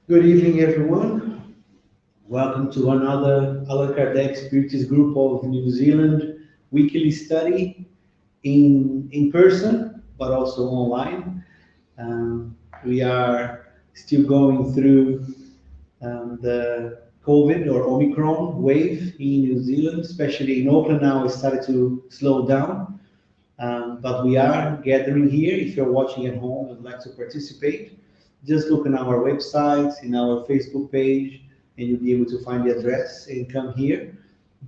Good evening, everyone. Welcome to another Allan Kardec Spiritism Group of New Zealand weekly study in person, but also online. We are still going through the COVID or Omicron wave in New Zealand, especially in Auckland now. It started to slow down, but we are gathering here. If you're watching at home and would like to participate, just look on our website, in our Facebook page, and you'll be able to find the address and come here.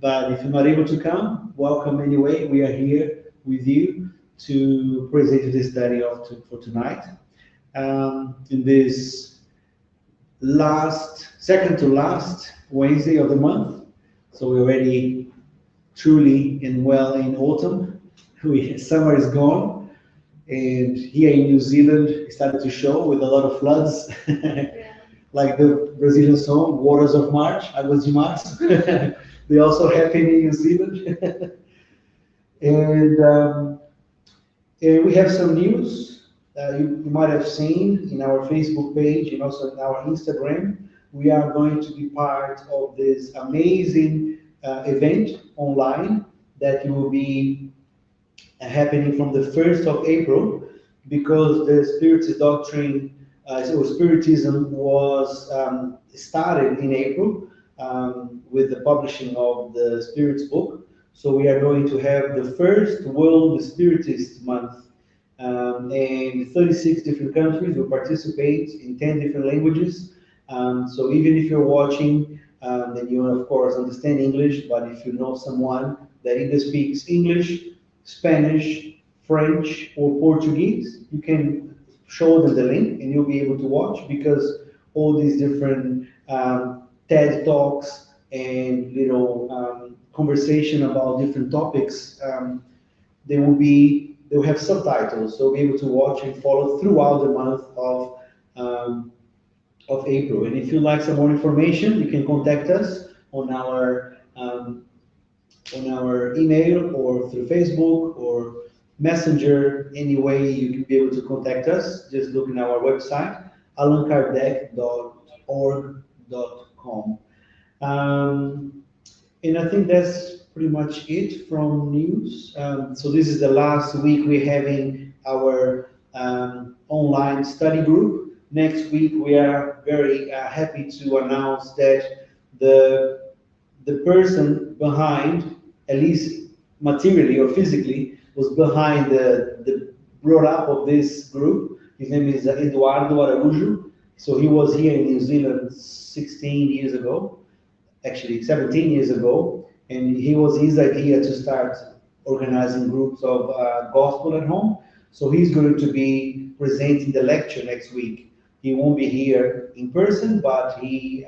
But if you're not able to come, welcome anyway. We are here with you to present the study for tonight. In this second to last Wednesday of the month, so we're already truly and well in autumn. Summer is gone, and here in New Zealand, it started to show with a lot of floods, like the Brazilian song "Waters of March." Águas de Março. They also happen in New Zealand, and we have some news. You might have seen in our Facebook page and also in our Instagram. We are going to be part of this amazing event online that will be happening from the 1st of April, because the Spiritist doctrine, or Spiritism, was started in April with the publishing of the Spirit's book. So we are going to have the first World Spiritist Month, and 36 different countries will participate in 10 different languages. So even if you're watching, then you of course understand English, but if you know someone that either speaks English, Spanish, French, or Portuguese, you can show them the link and you'll be able to watch, because all these different TED Talks and conversation about different topics, they will have subtitles, so you'll be able to watch and follow throughout the month of April. And if you'd like some more information, you can contact us on our email or through Facebook or Messenger. Any way you can be able to contact us, just look in our website, allankardec.org.com. And I think that's pretty much it from news. So this is the last week we're having our online study group. Next week we are very happy to announce that the person behind, at least materially or physically, was behind the brought up of this group. His name is Eduardo Araújo. So he was here in New Zealand 16 years ago, actually 17 years ago, and he was his idea to start organizing groups of gospel at home. So he's going to be presenting the lecture next week. He won't be here in person, but he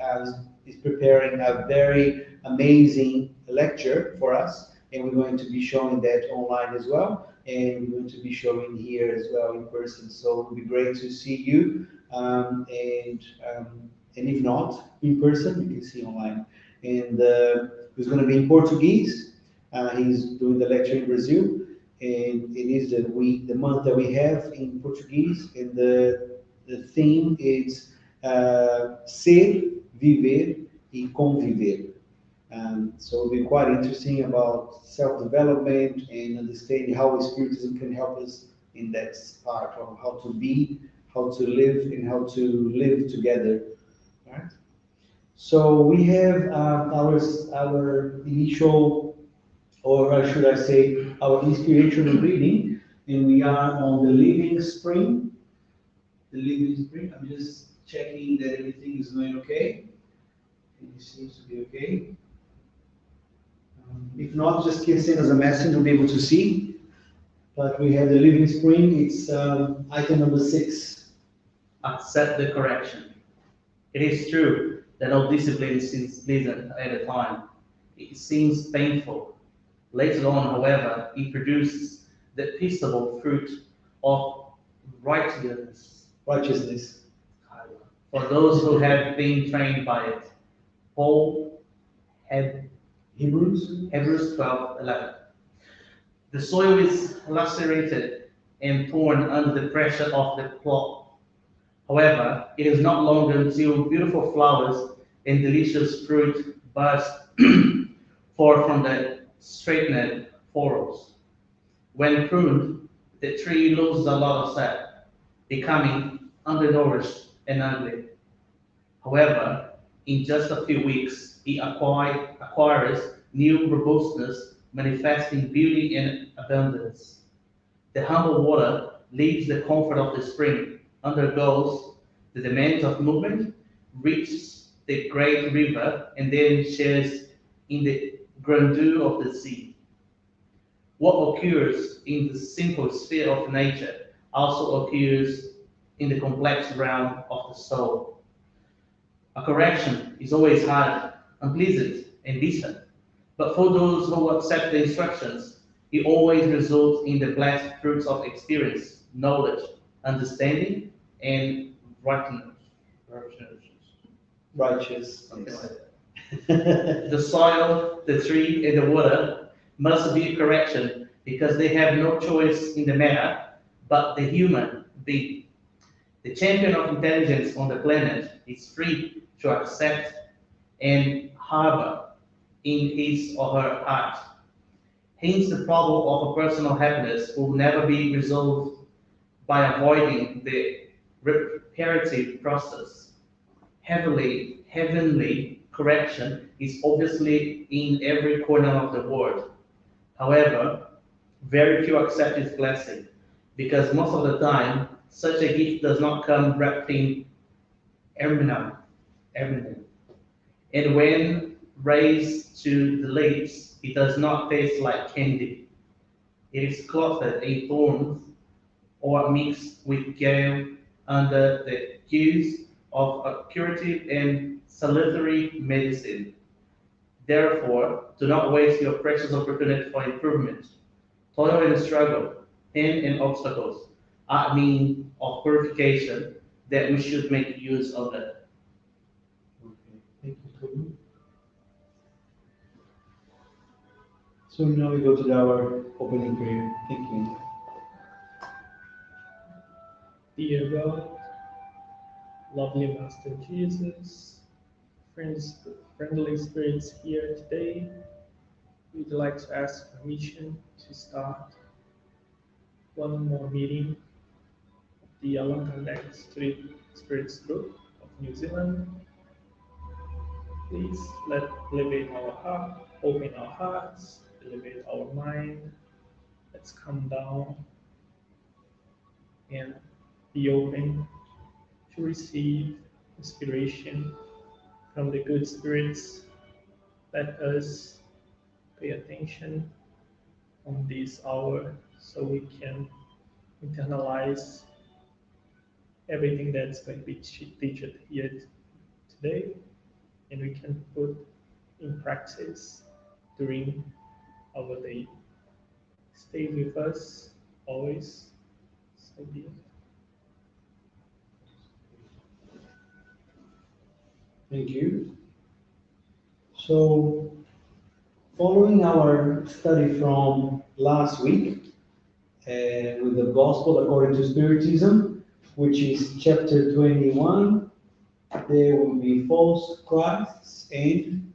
is preparing a very amazing lecture for us, and we're going to be showing that online as well, and we're going to be showing here as well in person. So it would be great to see you, and if not in person, you can see online. And he's going to be in Portuguese. He's doing the lecture in Brazil, and it is the month that we have in Portuguese, and the theme is ser, viver e conviver. So it'll be quite interesting about self-development and understanding how Spiritism can help us in that part of how to be, how to live, and how to live together. Right? So we have our initial, or should I say, our inspirational reading, and we are on the Living Spring. The Living Spring. I'm just checking that everything is going okay. It seems to be okay. If not, just can send us a message. We'll be able to see. But we have the Living Spring. It's item number 6. Accept the correction. It is true that all discipline seems pleasant at a time. It seems painful. Later on, however, it produces the peaceable fruit of righteousness. Righteousness. For those who have been trained by it. Paul had Hebrews 12:11. The soil is lacerated and torn under the pressure of the plow. However, it is not long until beautiful flowers and delicious fruit burst forth from the straightened furrows. When pruned, the tree loses a lot of sap, becoming undernourished and ugly. However, in just a few weeks, it acquires new robustness, manifesting beauty and abundance. The humble water leaves the comfort of the spring, undergoes the demands of movement, reaches the great river, and then shares in the grandeur of the sea. What occurs in the simple sphere of nature also occurs in the complex realm of the soul. A correction is always hard, unpleasant, and distant, but for those who accept the instructions, it always results in the blessed fruits of experience, knowledge, understanding, and righteousness. Righteous. Something Yes. like that. The soil, the tree, and the water must be correction because they have no choice in the matter, but the human being. The champion of intelligence on the planet is free to accept and harbor in his or her heart. Hence, the problem of a personal happiness will never be resolved by avoiding the reparative process. Heavenly correction is obviously in every corner of the world. However, very few accept its blessing because most of the time, such a gift does not come wrapped in ermine. And when raised to the lips, it does not taste like candy. It is clothed in thorns or mixed with gall under the guise of a curative and salutary medicine. Therefore, do not waste your precious opportunity for improvement. Toil and struggle, pain and obstacles are a means of purification that we should make use of that. Okay. Thank you, Toby. So now we go to our opening prayer. Thank you. Dear God, lovely Master Jesus, friendly spirits here today, we'd like to ask permission to start one more meeting of the Auckland Street Spirits Group of New Zealand. Please let elevate our heart, open our hearts, elevate our mind. Let's come down and be open to receive inspiration from the good spirits. Let us pay attention on this hour so we can internalize everything that's going to be taught here today and we can put in practice during our day. Stay with us always. So be it. Thank you. So, following our study from last week with the Gospel according to Spiritism, which is chapter 21, there will be false Christs and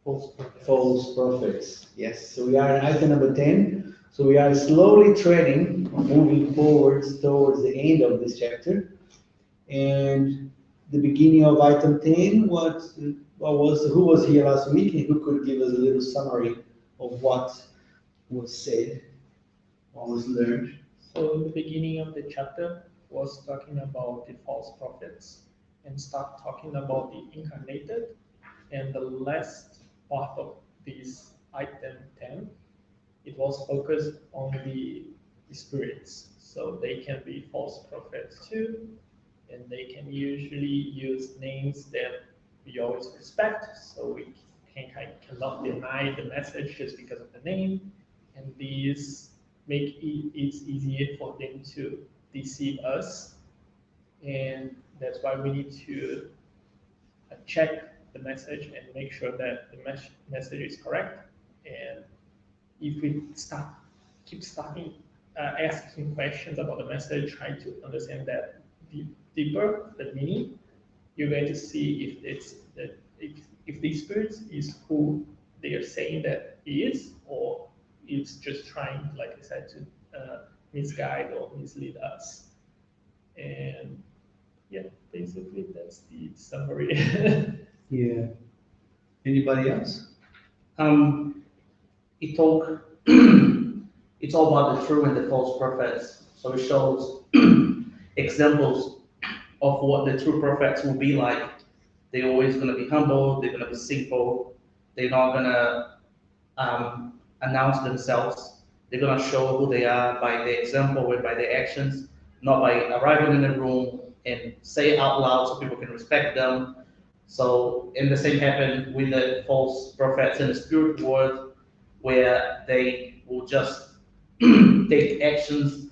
false prophets. Yes, so we are at item number 10. So we are slowly treading, moving forwards towards the end of this chapter. And the beginning of item 10, who was here last week and who could give us a little summary of what was said, what was learned? So the beginning of the chapter was talking about the false prophets and start talking about the incarnated. And the last part of this item 10, it was focused on the spirits. So they can be false prophets too, and they can usually use names that we always respect. So we cannot deny the message just because of the name. And these make it easier for them to deceive us. And that's why we need to check the message and make sure that the message is correct. And if we keep starting asking questions about the message, trying to understand that deeper, the meaning, you're going to see if it's that if the spirit is who they are saying that he is, or it's just trying, like I said, to misguide or mislead us. And yeah, basically that's the summary. Yeah. Anybody else? It talk, it's all about the true and the false prophets. So it shows examples of what the true prophets will be like. They're always going to be humble. They're going to be simple. They're not going to announce themselves. They're going to show who they are by their example and by their actions, not by arriving in a room and say it out loud so people can respect them. So, and the same happened with the false prophets in the spirit world, where they will just take actions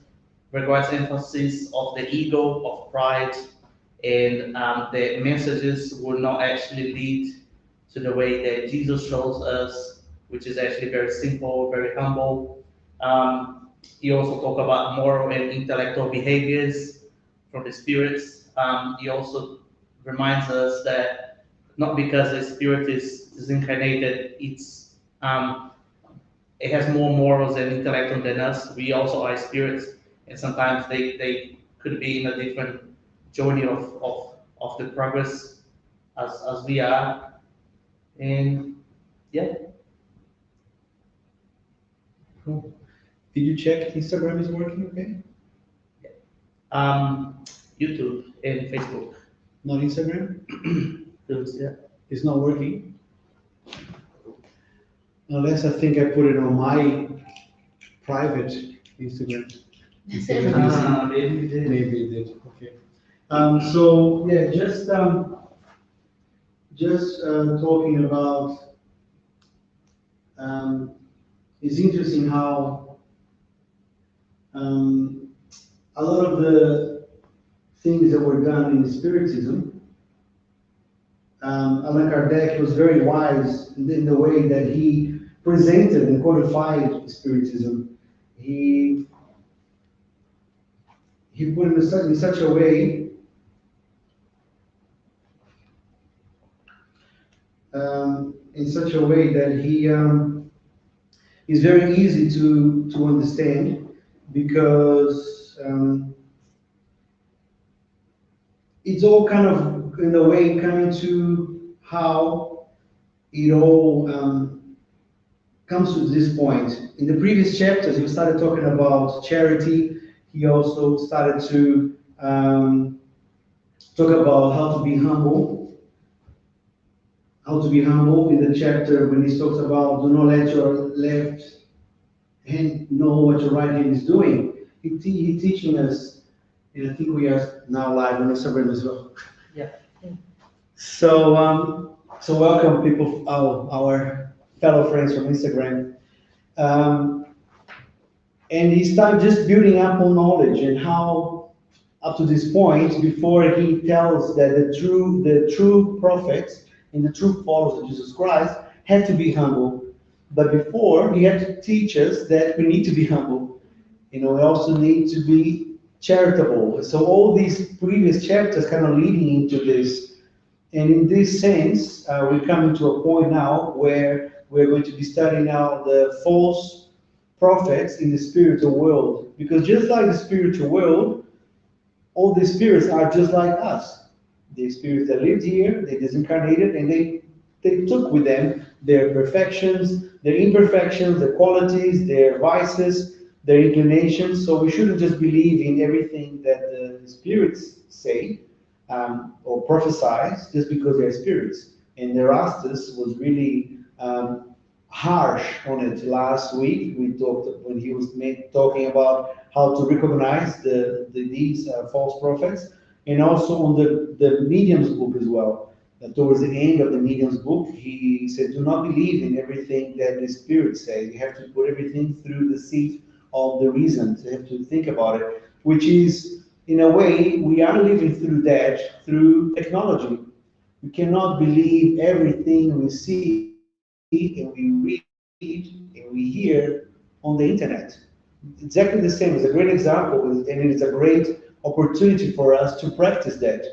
regards emphasis of the ego, of pride, and the messages will not actually lead to the way that Jesus shows us, which is actually very simple, very humble. He also talk about moral and intellectual behaviors from the spirits. He also reminds us that not because the spirit is incarnated, it has more morals and intellect than us. We also are spirits, and sometimes they could be in a different journey of the progress as we are. And yeah, Cool. Did you check Instagram is working okay? um, YouTube and Facebook. Not Instagram? Yeah. It's not working? Unless I think I put it on my private Instagram. Maybe you did. Maybe it did, okay. So, yeah, just talking about, it's interesting how a lot of the things that were done in Spiritism, Allan Kardec was very wise in the way that he presented and codified Spiritism. He put it in such a way that he is very easy to understand because it's all kind of in a way coming to how it all comes to this point. In the previous chapters, he started talking about charity. He also started to talk about how to be humble. How to be humble in the chapter when he talks about do not let your left hand know what your right hand is doing. He's teaching us, and I think we are now live on Instagram as well. Yeah. So welcome people, our fellow friends from Instagram. And he started just building up on knowledge and how up to this point, before he tells that the true prophets and the true followers of Jesus Christ had to be humble. But before, he had to teach us that we need to be humble. We also need to be charitable. So all these previous chapters kind of leading into this. And in this sense, we're coming to a point now where we're going to be studying now the false prophets in the spiritual world. Because just like the spiritual world, all the spirits are just like us. The spirits that lived here, they disincarnated, and they took with them their perfections, their imperfections, their qualities, their vices, their inclinations. So we shouldn't just believe in everything that the spirits say or prophesize just because they're spirits. And Erastus was really harsh on it last week. We talked when he was talking about how to recognize these false prophets, and also on the medium's book as well. Towards the end of the medium's book, he said, do not believe in everything that the spirits say. You have to put everything through the seat of the reason. So you have to think about it, which is, in a way, we are living through that through technology. We cannot believe everything we see and we read and we hear on the internet. exactly the same. It's a great example, and it is a great opportunity for us to practice that.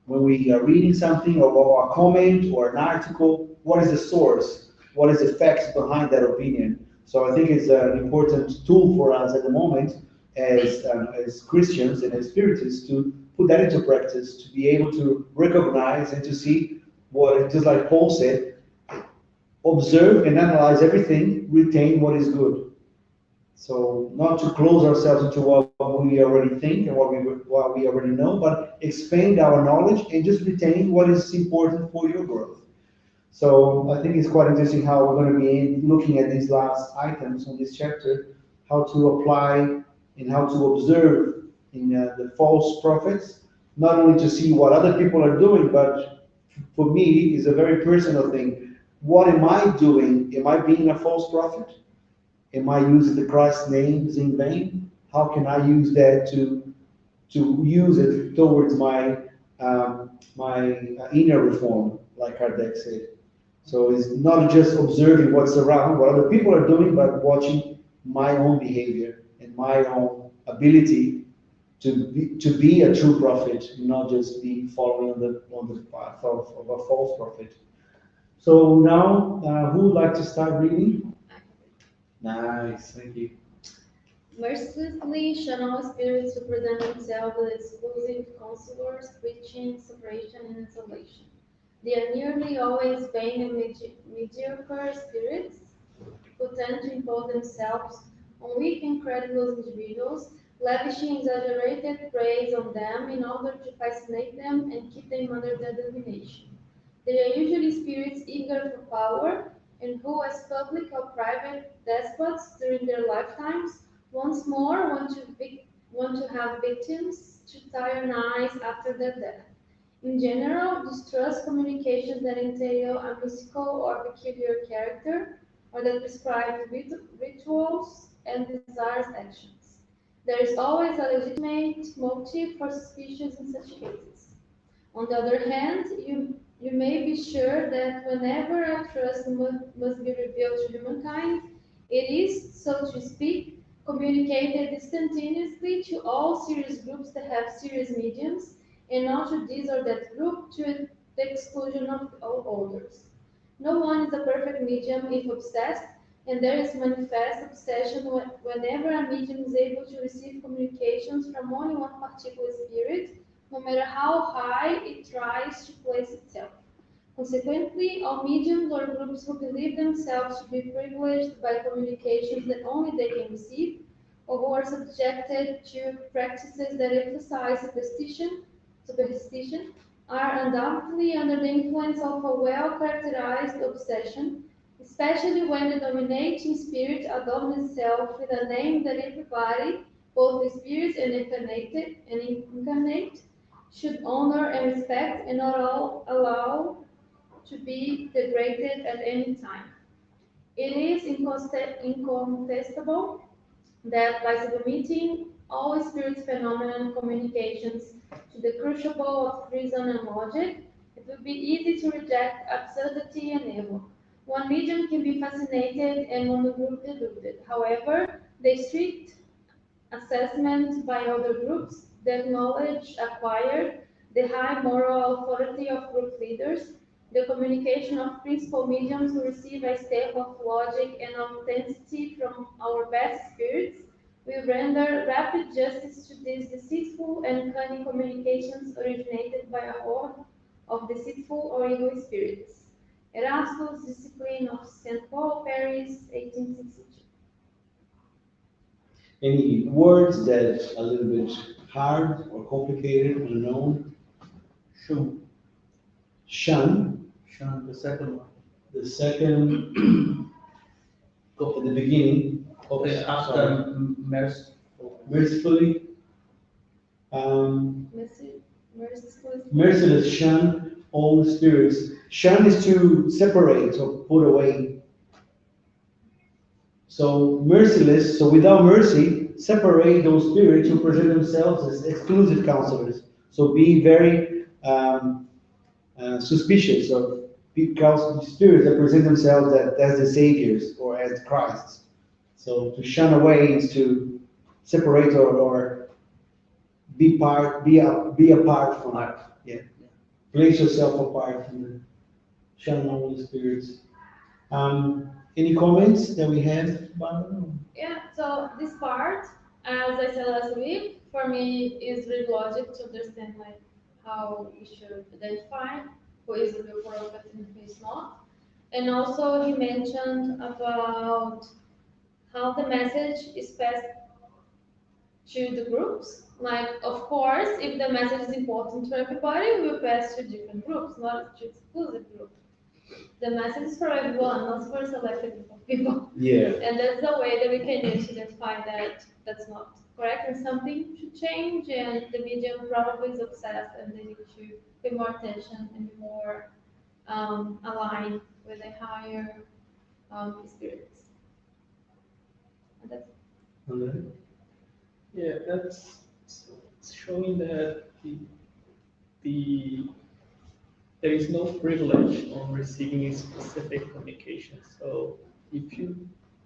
When we are reading something or a comment or an article, what is the source? What is the facts behind that opinion? So I think it's an important tool for us at the moment as Christians and as Spiritists to put that into practice, to be able to recognize and to see what, just like Paul said, observe and analyze everything, retain what is good. So not to close ourselves into what we already think and what we already know, but expand our knowledge and just retain what is important for your growth. So I think it's quite interesting how we're going to be looking at these last items on this chapter, how to apply and how to observe in the false prophets, not only to see what other people are doing, but for me, is a very personal thing. What am I doing? Am I being a false prophet? Am I using the Christ names in vain? How can I use that to use it towards my inner reform, like Kardec said? So it's not just observing what's around, what other people are doing, but watching my own behavior and my own ability to be a true prophet, not just be following on the path of a false prophet. So now, who would like to start reading? Nice, thank you. Mercilessly, Chanel spirits represent themselves as exclusive counselors, preaching separation and isolation. They are nearly always vain and mediocre spirits who tend to impose themselves on weak and credulous individuals, lavishing exaggerated praise on them in order to fascinate them and keep them under their domination. They are usually spirits eager for power and who, as public or private despots during their lifetimes, once more want to have victims to tyrannize after their death. In general, distrust communications that entail a mystical or peculiar character, or that prescribe rituals and desires actions. There is always a legitimate motive for suspicions in such cases. On the other hand, you may be sure that whenever a trust must be revealed to humankind, it is, so to speak, communicated instantaneously to all serious groups that have serious mediums, and not to this or that group to the exclusion of all others. No one is a perfect medium if obsessed, and there is manifest obsession whenever a medium is able to receive communications from only one particular spirit, no matter how high it tries to place itself. Consequently, all mediums or groups who believe themselves to be privileged by communications that only they can receive, or who are subjected to practices that emphasize superstition are undoubtedly under the influence of a well-characterized obsession, especially when the dominating spirit adorns itself with a name that everybody, both the spirits and incarnate, should honor and respect and not allow to be degraded at any time. It is incontestable that by submitting all spirit phenomenon communications to the crucible of reason and logic, it would be easy to reject absurdity and evil. One medium can be fascinated and one group deluded. However, the strict assessment by other groups, the knowledge acquired, the high moral authority of group leaders, the communication of principal mediums who receive a step of logic and authenticity from our best spirits, will render rapid justice to these deceitful and cunning communications originated by a horde of deceitful or evil spirits. Erasmus, Discipline of St. Paul, Paris, 1862. Any words that a little bit hard or complicated, unknown? Shun. Shun, Shun, the second one. the second, go at the beginning. Okay, Sorry. after merciful. Mercifully, merciless, shun all spirits. Shun is to separate or put away. So merciless, so without mercy, separate those spirits who present themselves as exclusive counselors. So be very suspicious of spirits that present themselves as the saviors or as Christs. So to shun away is to separate or be apart from it. Yeah. Place yourself apart from the shun all the spirits. Any comments that we have, Barbara? Yeah, so this part, as I said last week, for me is very logic to understand like how we should identify who is a real prophet and who is not. And also he mentioned about how the message is passed to the groups. Like, of course, if the message is important to everybody, we'll pass to different groups, not to exclusive groups. The message is for everyone, not for a selected group of people. Yeah. And that's the way that we can use to identify that that's not correct and something should change. And the medium probably is obsessed and they need to pay more attention and be more aligned with the higher spirits. And that's Yeah, that's showing that the there is no privilege on receiving a specific communication. So if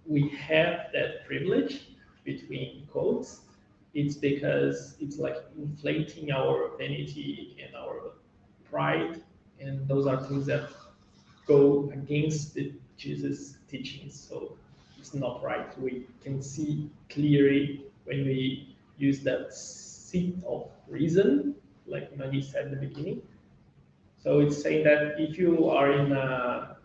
we have that privilege between quotes, it's because it's like inflating our vanity and our pride, and those are things that go against the Jesus teachings. So it's not right. We can see clearly when we use that seat of reason, like Maggie said in the beginning. So it's saying that if you are in a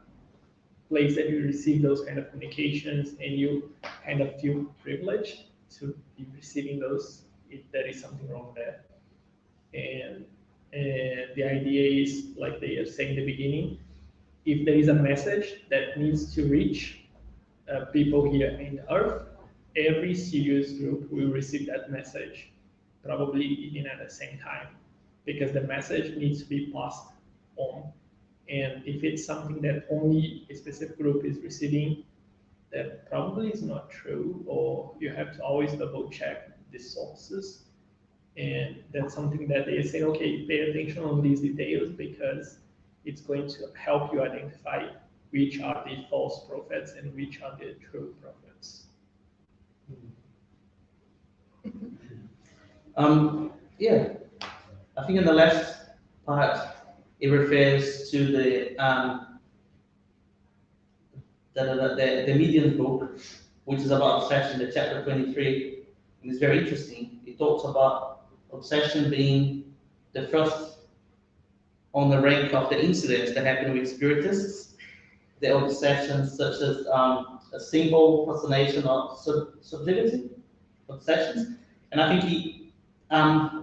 place that you receive those kind of communications and you kind of feel privileged to be receiving those, there is something wrong there. And the idea is, like they are saying in the beginning, if there is a message that needs to reach people here in Earth, every serious group will receive that message, probably even at the same time, because the message needs to be passed on. And if it's something that only a specific group is receiving, that probably is not true, or you have to always double check the sources. And that's something that they say, okay, pay attention on these details because it's going to help you identify which are the false prophets and which are the true prophets. Yeah, I think in the last part it refers to the medium book, which is about obsession, the chapter 23, and it's very interesting. It talks about obsession being the first on the rank of the incidents that happen with spiritists, the obsessions such as a simple fascination or subjectivity obsessions. And I think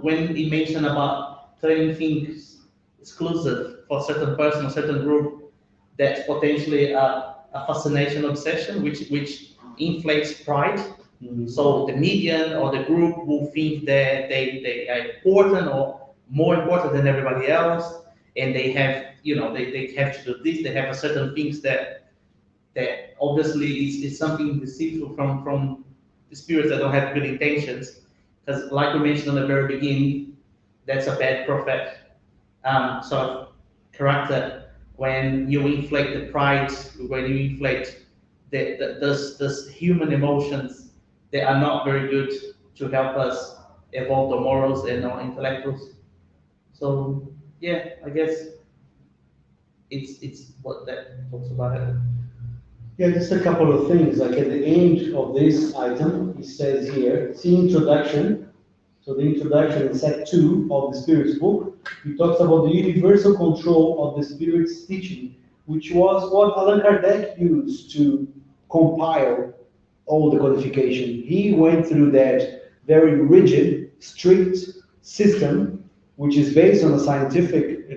when he mentioned about turning things exclusive for a certain person or certain group, that's potentially a fascination obsession, which inflates pride. Mm-hmm. So the median or the group will think that they are important or more important than everybody else, and they have, they have to do this. They have a certain things that obviously is something deceitful from the spirits that don't have good intentions. Because like we mentioned in the very beginning, that's a bad prophet sort of character when you inflate the pride, when you inflate those human emotions that are not very good to help us evolve the morals and our intellectuals. So yeah, I guess it's what that talks about it. Yeah, just a couple of things. Like at the end of this item, it says here, see introduction. So the introduction in set 2 of the Spirit's book, he talks about the universal control of the Spirit's teaching, which was what Allan Kardec used to compile all the codification. He went through that very rigid, strict system, which is based on a scientific,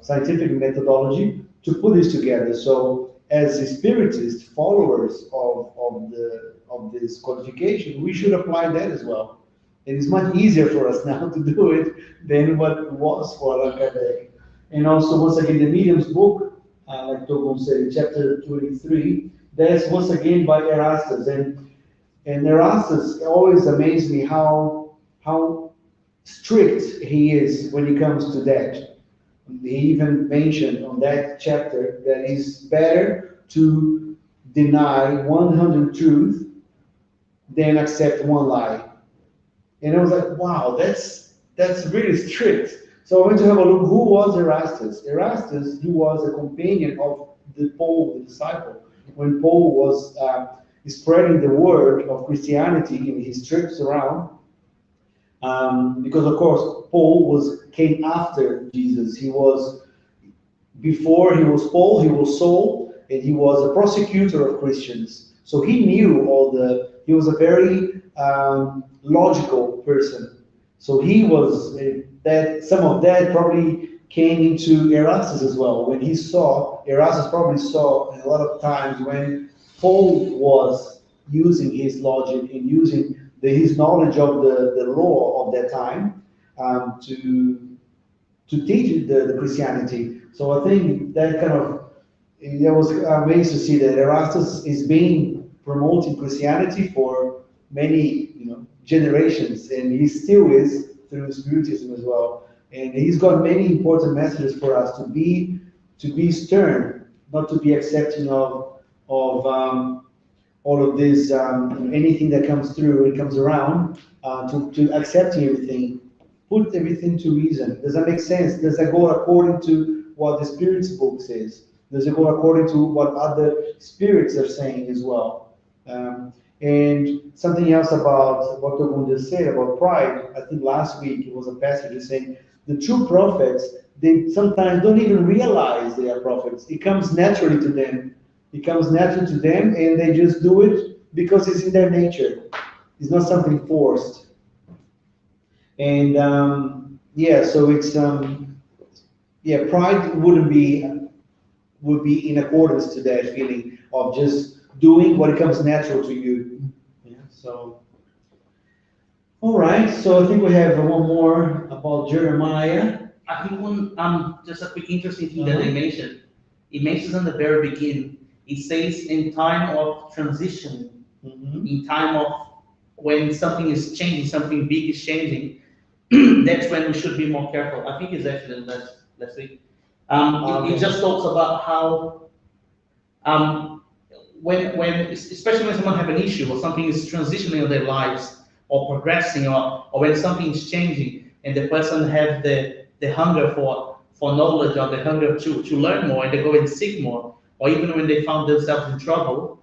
scientific methodology to put this together. So as Spiritist followers of this codification, we should apply that as well. It is much easier for us now to do it than what it was for Allan Kardec. And also, once again, the medium's book, like Togon said, in chapter 23, that's once again by Erastus. And Erastus always amazed me how strict he is when it comes to that. He even mentioned on that chapter that it's better to deny 100 truth than accept one lie. And I was like, wow, that's really strict. So I went to have a look. Who was Erastus? Erastus, he was a companion of Paul, the disciple. When Paul was spreading the word of Christianity in his trips around, because of course Paul came after Jesus. He was before he was Paul, he was Saul, and he was a prosecutor of Christians. So he knew all the. He was a very logical person. So he was that. Some of that probably came into Erastus as well. When he saw Erastus, probably saw a lot of times when Paul was using his logic and using his knowledge of the law of that time to teach the Christianity. So I think that kind of it was amazed to see that Erastus is being promoting Christianity for many generations, and he still is through Spiritism as well. And he's got many important messages for us to be stern, not to be accepting of all of this anything that comes through, it comes around to accepting everything. Put everything to reason. Does that make sense? Does that go according to what the Spirit's book says? Does it go according to what other spirits are saying as well? And something else about what Togun just said about pride, I think last week it was a passage saying the true prophets, they sometimes don't even realize they are prophets. It comes naturally to them. It comes naturally to them, and they just do it because it's in their nature. It's not something forced. And so it's pride would be in accordance to that feeling of just doing what comes natural to you. Yeah. So all right. So I think we have one more about Jeremiah. I think just a quick interesting thing that they mentioned. It mentions in the very beginning. It says in time of transition, in time of when something is changing, something big is changing. That's when we should be more careful. I think it's actually last week. It just talks about how when especially when someone have an issue or something is transitioning in their lives or progressing or when something is changing and the person have the hunger for knowledge or the hunger to learn more and they go and seek more, or even when they found themselves in trouble,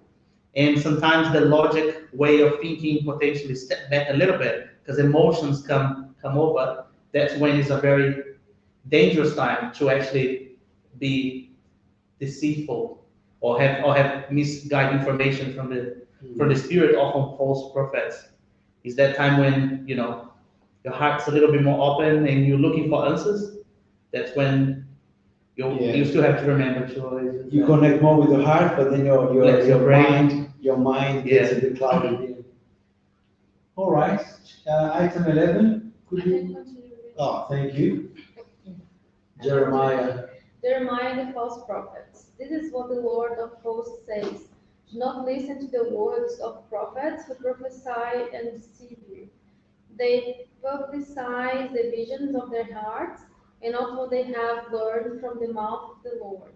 and sometimes the logic way of thinking potentially step back a little bit because emotions come over. That's when it's a very dangerous time to actually be deceitful or have misguided information from the spirit or from false prophets. Is that time when your heart's a little bit more open and you're looking for answers? That's when you still have to remember to you connect more with your heart, but then your mind gets a bit clouded. All right. Item 11. Could you? Oh, thank you. Jeremiah. Jeremiah the false prophets. This is what the Lord of hosts says. Do not listen to the words of prophets who prophesy and deceive you. They publicize the visions of their hearts and not what they have learned from the mouth of the Lord.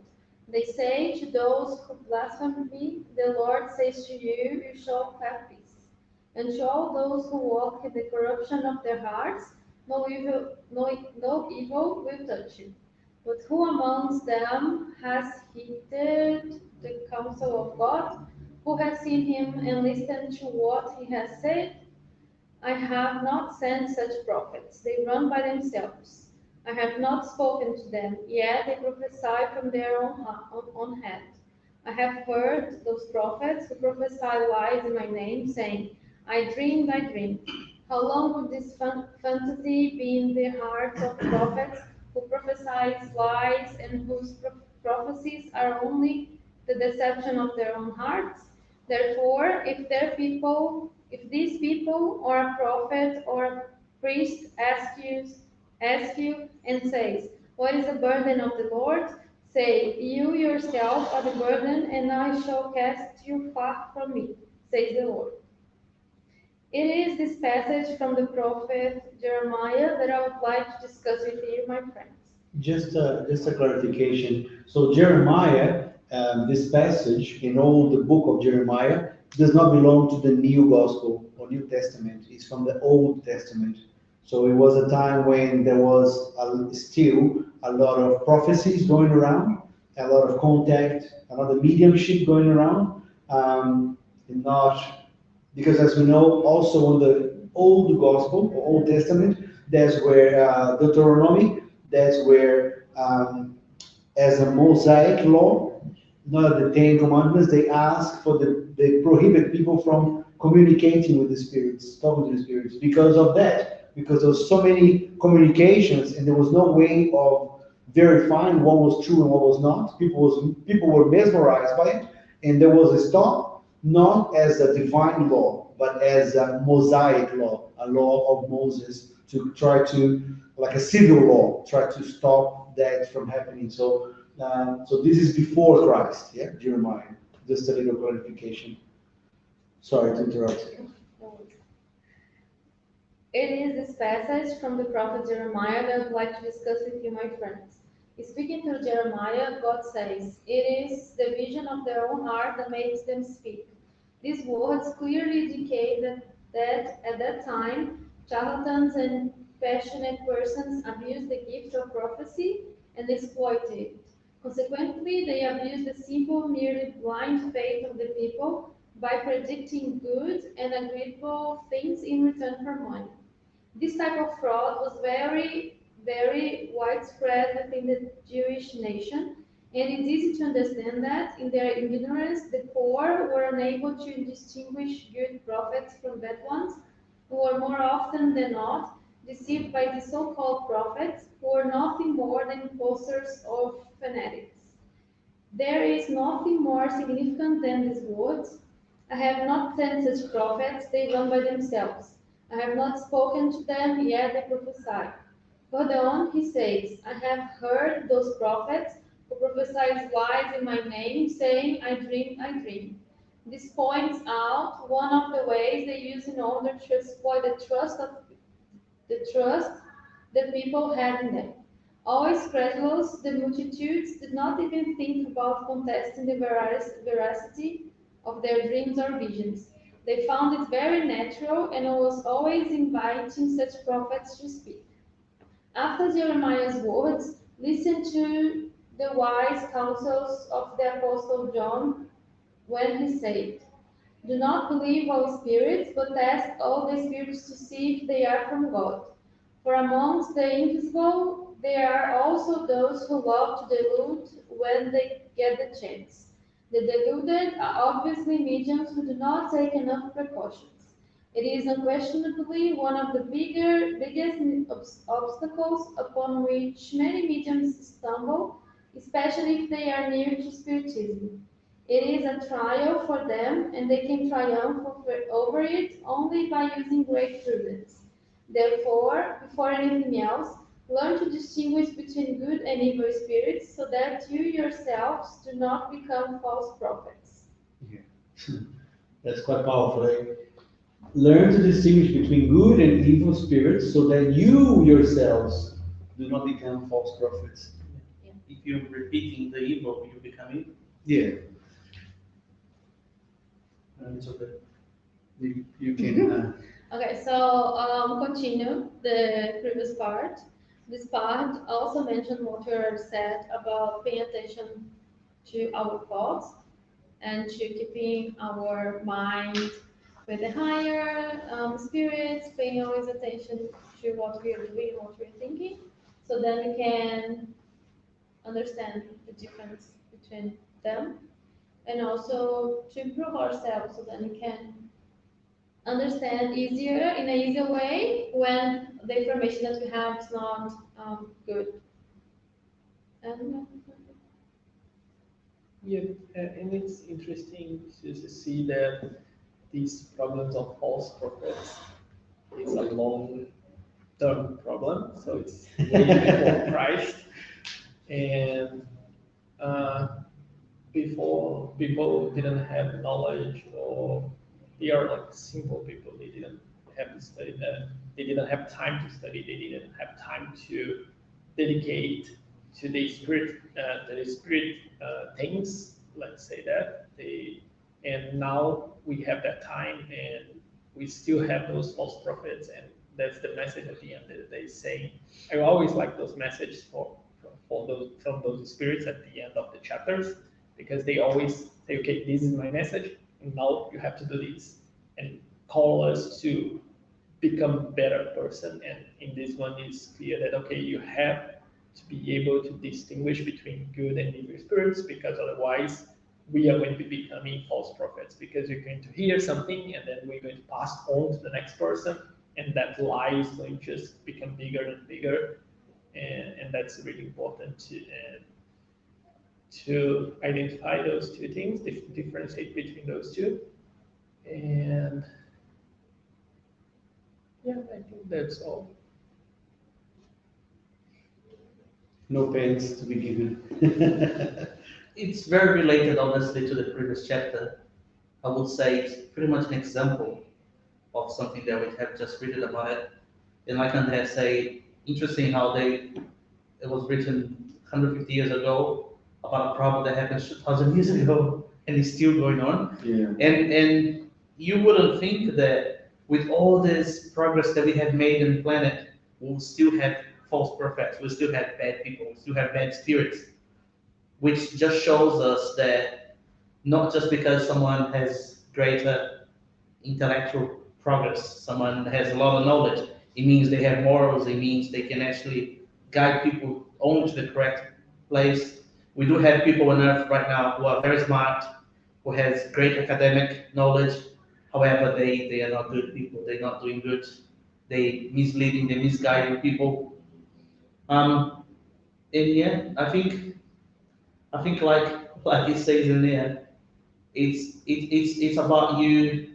They say to those who blaspheme me, the Lord says to you, you shall have peace. And to all those who walk in the corruption of their hearts, no evil will touch you. But who amongst them has heeded the counsel of God? Who has seen him and listened to what he has said? I have not sent such prophets. They run by themselves. I have not spoken to them, yet they prophesy from their own head. I have heard those prophets who prophesy lies in my name, saying, I dreamed, I dreamed. How long would this fantasy be in the hearts of prophets who prophesy lies and whose prophecies are only the deception of their own hearts? Therefore, if these people or a prophet or a priest asks you and says, what is the burden of the Lord? Say, you yourself are the burden, and I shall cast you far from me, says the Lord. It is this passage from the prophet Jeremiah that I would like to discuss with you, my friends. Just a clarification. So Jeremiah, this passage in all the book of Jeremiah does not belong to the New Gospel or New Testament. It's from the Old Testament. So it was a time when there was still a lot of prophecies going around, a lot of contact, a lot of mediumship going around. And not because, as we know, also in the Old Gospel or Old Testament, that's where Deuteronomy, that's where as a Mosaic law, not the Ten Commandments, they ask for they prohibit people from communicating with the spirits, talking to the spirits, because of that, because there was so many communications and there was no way of verifying what was true and what was not. People were mesmerized by it, and there was a stop, not as a divine law, but as a Mosaic law, a law of Moses to try to, like a civil law, try to stop that from happening. So this is before Christ, yeah, Jeremiah. Just a little clarification. Sorry to interrupt. It is this passage from the prophet Jeremiah that I would like to discuss with you, my friends. Speaking through Jeremiah, God says, "It is the vision of their own heart that makes them speak." These words clearly indicate that at that time, charlatans and passionate persons abused the gift of prophecy and exploited it. Consequently, they abused the simple, merely blind faith of the people by predicting good and agreeable things in return for money. This type of fraud was very, very widespread within the Jewish nation, and it's easy to understand that in their ignorance, the poor were unable to distinguish good prophets from bad ones, who were more often than not deceived by the so-called prophets, who were nothing more than imposters or fanatics. There is nothing more significant than these words. I have not sent such prophets, they run by themselves. I have not spoken to them, yet they prophesy. Further on, he says, I have heard those prophets who prophesy lies in my name, saying, I dream, I dream. This points out one of the ways they use in order to exploit the trust the people had in them. Always credulous, the multitudes did not even think about contesting the veracity of their dreams or visions. They found it very natural and was always inviting such prophets to speak. After Jeremiah's words, listen to the wise counsels of the Apostle John when he said, do not believe all spirits, but test all the spirits to see if they are from God. For amongst the invisible, there are also those who love to delude when they get the chance. The deluded are obviously mediums who do not take enough precautions. It is unquestionably one of the biggest obstacles upon which many mediums stumble, especially if they are new to Spiritism. It is a trial for them, and they can triumph over it only by using great prudence. Therefore, before anything else, learn to distinguish between good and evil spirits so that you yourselves do not become false prophets. Yeah. That's quite powerful. Eh? Learn to distinguish between good and evil spirits so that you yourselves do not become false prophets. Yeah. If you're repeating the evil, you become evil. Yeah, It's okay. you can. Okay, so continue the previous part. This part also mentioned what you already said about paying attention to our thoughts and to keeping our mind with the higher spirits, paying always attention to what we are doing, what we're thinking, so then we can understand the difference between them, and also to improve ourselves so that we can understand easier in an easier way when the information that we have is not good. And Yeah, and it's interesting to see that these problems of false prophets is a long-term problem, so it's way before Christ, and before people didn't have knowledge, or they are like simple people. They didn't have to study that. They didn't have time to study. They didn't have time to dedicate to the spirit things. let's say that. And now we have that time, and we still have those false prophets, and that's the message at the end of the day saying, I always like those messages for those from those spirits at the end of the chapters, because they always say, okay, this is my message, and now you have to do this, and call us to become a better person. And in this one, it's clear that, okay, you have to be able to distinguish between good and evil spirits, because otherwise we are going to be becoming false prophets, because you're going to hear something and then we're going to pass on to the next person, and that lie is going to just become bigger and bigger. And that's really important to identify those two things, differentiate between those two. And yeah, I think that's all. No pens to be given. It's very related, honestly, to the previous chapter. I would say it's pretty much an example of something that we have just written about it. And I can have say, interesting how it was written 150 years ago about a problem that happened 2,000 years ago, and it's still going on. Yeah. And you wouldn't think that with all this progress that we have made in the planet, we'll still have false prophets, we'll still have bad people, we'll still have bad spirits, which just shows us that not just because someone has greater intellectual progress, someone has a lot of knowledge, it means they have morals, it means they can actually guide people only to the correct place. We do have people on earth right now who are very smart, who has great academic knowledge. However, they are not good people. They're not doing good. They misleading, they misguiding people. And yeah, I think like it says in there, it's about you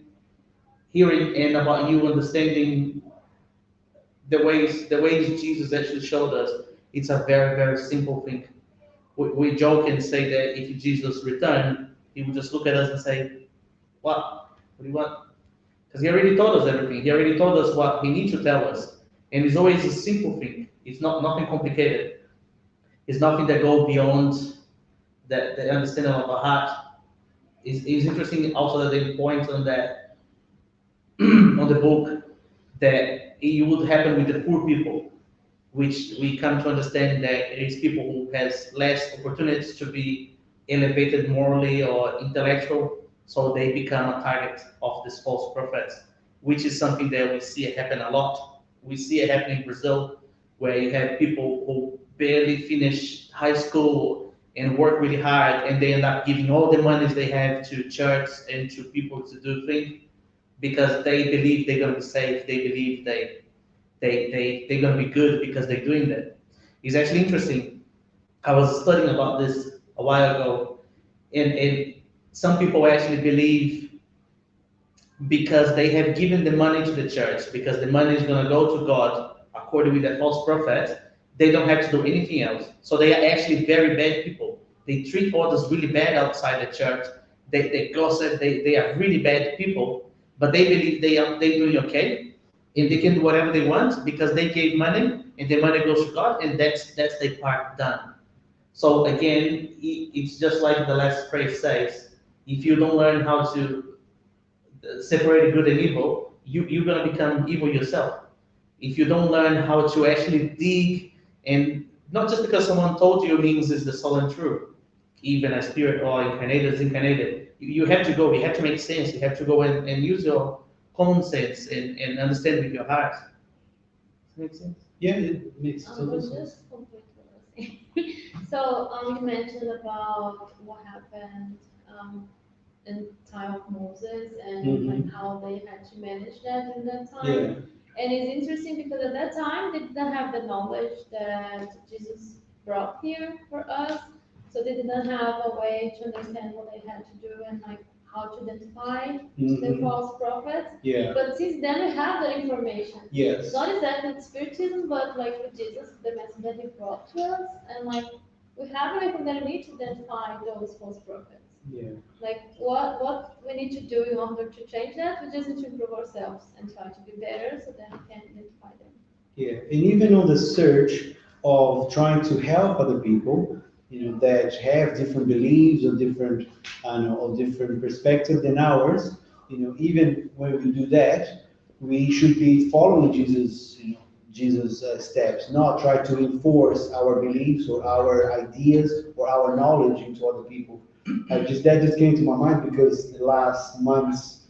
hearing and about you understanding the ways Jesus actually showed us. It's a very, very simple thing. We joke and say that if Jesus returned, he would just look at us and say, what? What do you want? Because he already told us everything. He already told us what he needs to tell us. And it's always a simple thing. It's not nothing complicated. It's nothing that goes beyond the understanding of our heart. It's interesting also that they point on that on the book that it would happen with the poor people, which we come to understand that it is people who has less opportunities to be elevated morally or intellectual, so they become a target of these false prophets, which is something that we see happen a lot. We see it happen in Brazil, where you have people who barely finish high school and work really hard, and they end up giving all the monies they have to church and to people to do things because they believe they're going to be safe. They believe they're going to be good because they're doing that. It's actually interesting. I was studying about this a while ago, and some people actually believe because they have given the money to the church, because the money is going to go to God, according with the false prophet, they don't have to do anything else. So they are actually very bad people. They treat others really bad outside the church. They gossip. They are really bad people, but they believe they're doing okay, and they can do whatever they want because they gave money, and the money goes to God, and that's their part done. So again, it's just like the last phrase says: if you don't learn how to separate good and evil, you're gonna become evil yourself. If you don't learn how to actually dig, and not just because someone told you means it's the soul and truth, even a spirit or incarnated is incarnated. You have to go, you have to make sense, you have to go and use your common sense and understand with your heart. Does that make sense? Yeah, it makes total But sense. just complete what I was saying. So, you mentioned about what happened in time of Moses and like how they had to manage that in that time. Yeah. And it's interesting because at that time they didn't have the knowledge that Jesus brought here for us. So they didn't have a way to understand what they had to do and like how to identify the false prophets. Yeah. But since then we have that information. Yes. Not exactly Spiritism, but like with Jesus, the message that he brought to us, and like we have everything that we need to identify those false prophets. Yeah. Like what we need to do in order to change that, we just need to improve ourselves and try to be better so that we can identify them. Yeah. And even on the search of trying to help other people, that have different beliefs or different, or different perspective than ours, even when we do that, we should be following Jesus' steps, not try to enforce our beliefs or our ideas or our knowledge into other people. That just came to my mind because last month's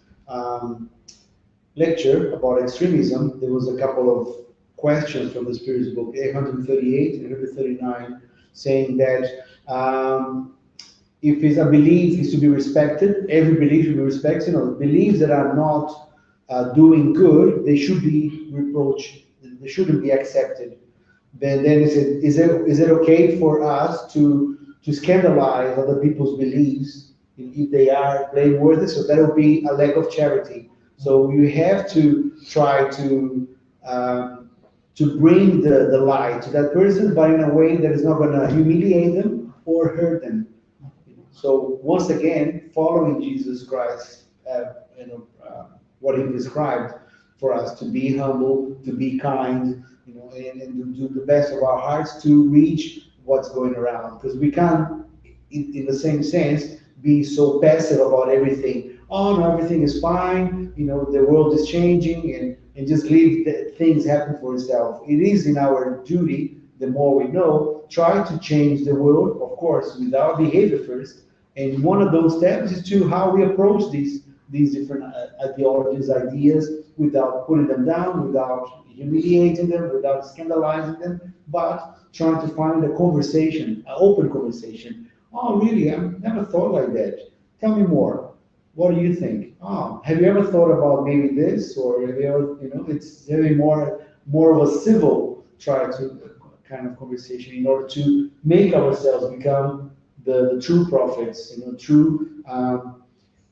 lecture about extremism, there was a couple of questions from the Spirit's book, 838 and 139, saying that if it's a belief is to be respected, every belief should be respected. Beliefs that are not doing good, they should be reproached. They shouldn't be accepted. Then is it okay for us to scandalize other people's beliefs if they are blameworthy? So that would be a lack of charity. So you have to try to bring the light to that person, but in a way that is not going to humiliate them or hurt them. So once again, following Jesus Christ, what he prescribed for us to be humble, to be kind, and to do the best of our hearts to reach what's going around. Because we can't, in the same sense, be so passive about everything. Oh no, everything is fine. The world is changing, and just leave things happen for itself. It is in our duty. The more we know, try to change the world, of course, with our behavior first. And one of those steps is to how we approach these different ideologies, ideas, without putting them down, without humiliating them, without scandalizing them, but trying to find a conversation, an open conversation. Oh, really? I've never thought like that. Tell me more. What do you think? Oh, have you ever thought about maybe this, or have you ever, it's very more of a civil try to kind of conversation in order to make ourselves become the true prophets, true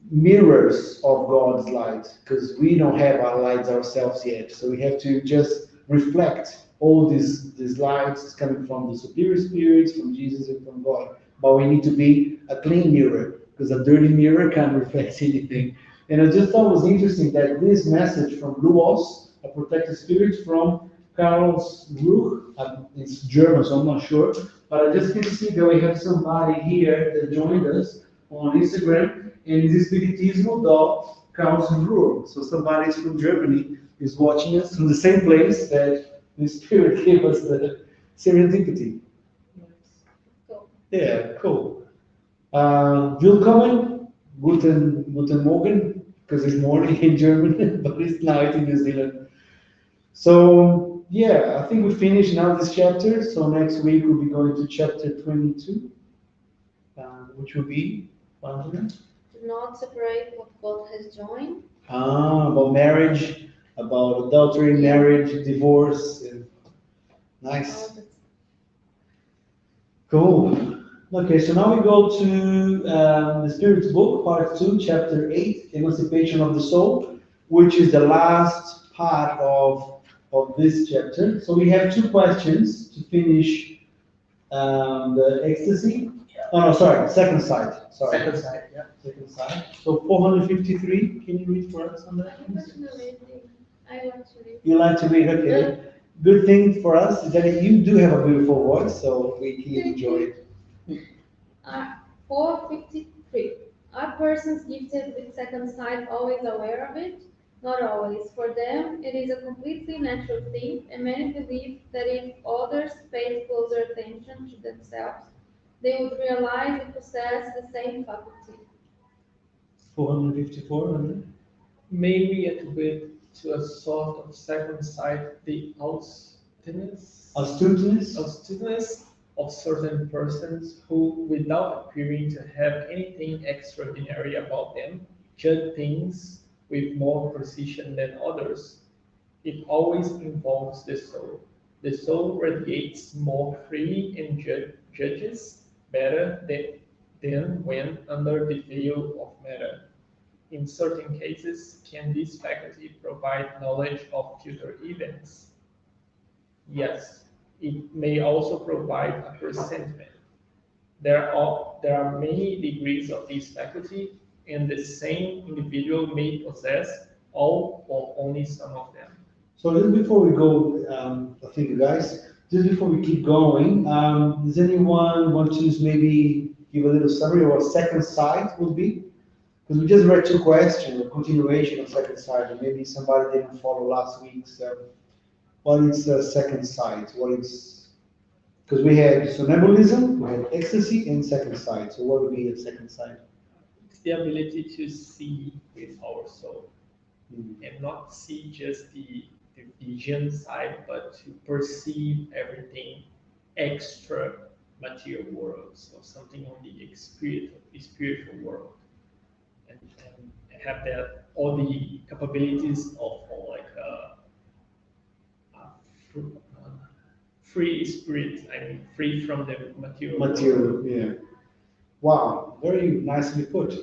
mirrors of God's light, because we don't have our lights ourselves yet. So we have to just reflect all these lights coming from the superior spirits, from Jesus and from God. But we need to be a clean mirror, because a dirty mirror can't reflect anything. And I just thought it was interesting that this message from Luos, a protected spirit, from Carlos Ruch, it's German, so I'm not sure, but I just can see that we have somebody here that joined us on Instagram, and this Spiritismo do Carlos Ruch. So somebody from Germany is watching us from the same place that the Spirit gave us the serendipity. Cool. Yeah, cool. Willkommen, guten Morgen, because it's morning in German, but it's night in New Zealand. So, yeah, I think we finished now this chapter. So next week we'll be going to chapter 22, which will be, Do not separate what God has joined. about marriage, about adultery, marriage, divorce. Nice. That's Cool. Okay, so now we go to the Spirit's book, part 2, chapter 8, Emancipation of the Soul, which is the last part of this chapter. So we have two questions to finish the ecstasy. Oh, no, sorry, second side. Sorry. Second side, yeah. Second side. So 453, can you read for us on that? I like to read. You like to read, okay. Good thing for us is that you do have a beautiful voice, so we can enjoy it. 453. Are persons gifted with second sight always aware of it? Not always. For them, it is a completely natural thing, and many believe that if others paid closer attention to themselves, they would realize they possess the same faculty. 454, Maybe attribute to a sort of second sight the astuteness. astuteness of certain persons who, without appearing to have anything extraordinary about them, judge things with more precision than others. It always involves the soul. The soul radiates more freely and judges better than when under the veil of matter. In certain cases, can this faculty provide knowledge of future events? Yes, it may also provide a presentiment. There are many degrees of this faculty, and the same individual may possess all or only some of them. So just before we go, thank you guys. just before we keep going, does anyone want to maybe give a little summary of what second sight would be? Because we just read two questions, a continuation of second sight, and maybe somebody didn't follow last week. So, what is second sight? What is, because we had somnambulism, we had ecstasy, and second sight. So, what would be a second sight? It's the ability to see with our soul Mm. and not see just the vision side, but to perceive everything extra material world, so something on the spiritual world, and have that all the capabilities of like a free spirit. I mean, free from the material. Material, yeah. Wow, very nicely put.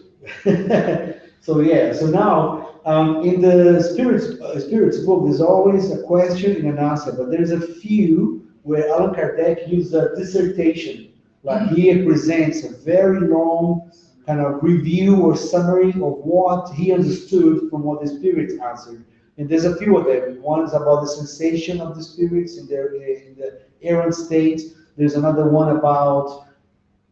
So yeah, so now in the spirits book, there's always a question and an answer, but there's a few where Allan Kardec used a dissertation, like he presents a very long kind of review or summary of what he understood from what the spirits answered. And there's a few of them. One is about the sensation of the spirits in the errant state. There's another one about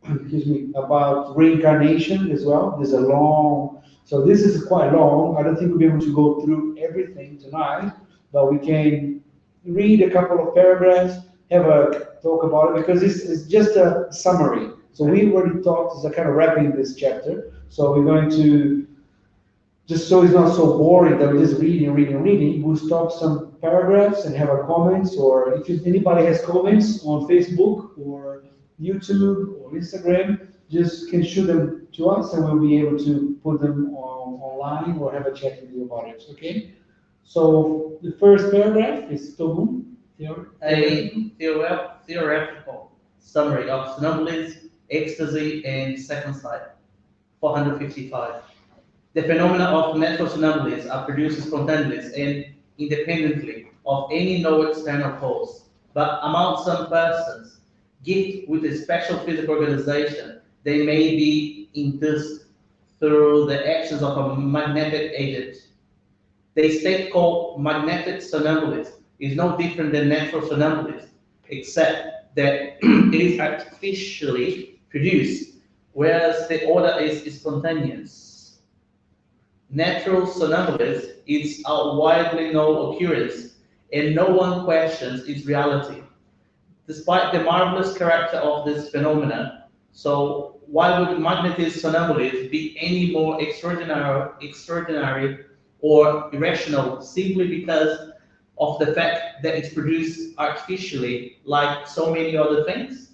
excuse me, about reincarnation as well. There's a long, so this is quite long. I don't think we'll be able to go through everything tonight, but we can read a couple of paragraphs, have a talk about it, because it's just a summary. So we already talked, it's a kind of wrapping this chapter. So we're going to, just so it's not so boring that we're just reading, we'll stop some paragraphs and have a comments, or if anybody has comments on Facebook or YouTube or Instagram, just can shoot them to us and we'll be able to put them online or have a chat with you about it, okay? So the first paragraph is Togun. A theoretical summary of somnambulism, ecstasy, and second sight. 455. The phenomena of natural somnambulism are produced spontaneously and independently of any known external cause, but among some persons gifted with a special physical organization, they may be induced through the actions of a magnetic agent. The state called magnetic somnambulism is no different than natural somnambulism, except that it is artificially produced, whereas the order is spontaneous. Natural somnambulism is a widely known occurrence, and no one questions its reality. Despite the marvelous character of this phenomena, so why would magnetic somnambulism be any more extraordinary or irrational simply because of the fact that it's produced artificially like so many other things?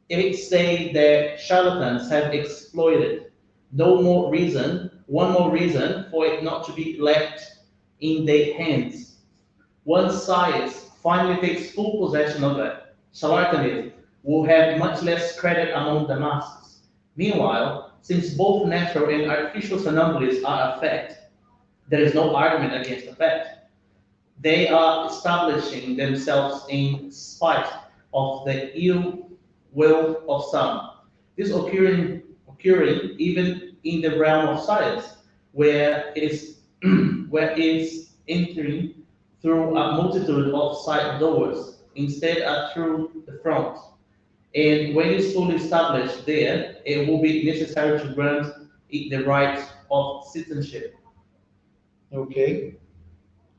It is said that charlatans have exploited one more reason for it not to be left in their hands. Once science finally takes full possession of it, charlatanism will have much less credit among the masses. Meanwhile, since both natural and artificial somnambulists are a fact, there is no argument against the fact. They are establishing themselves in spite of the ill will of some. This occurring even in the realm of science, where it is where it is entering through a multitude of side doors instead of through the front. And when it's fully established there, it will be necessary to grant it the right of citizenship. Okay.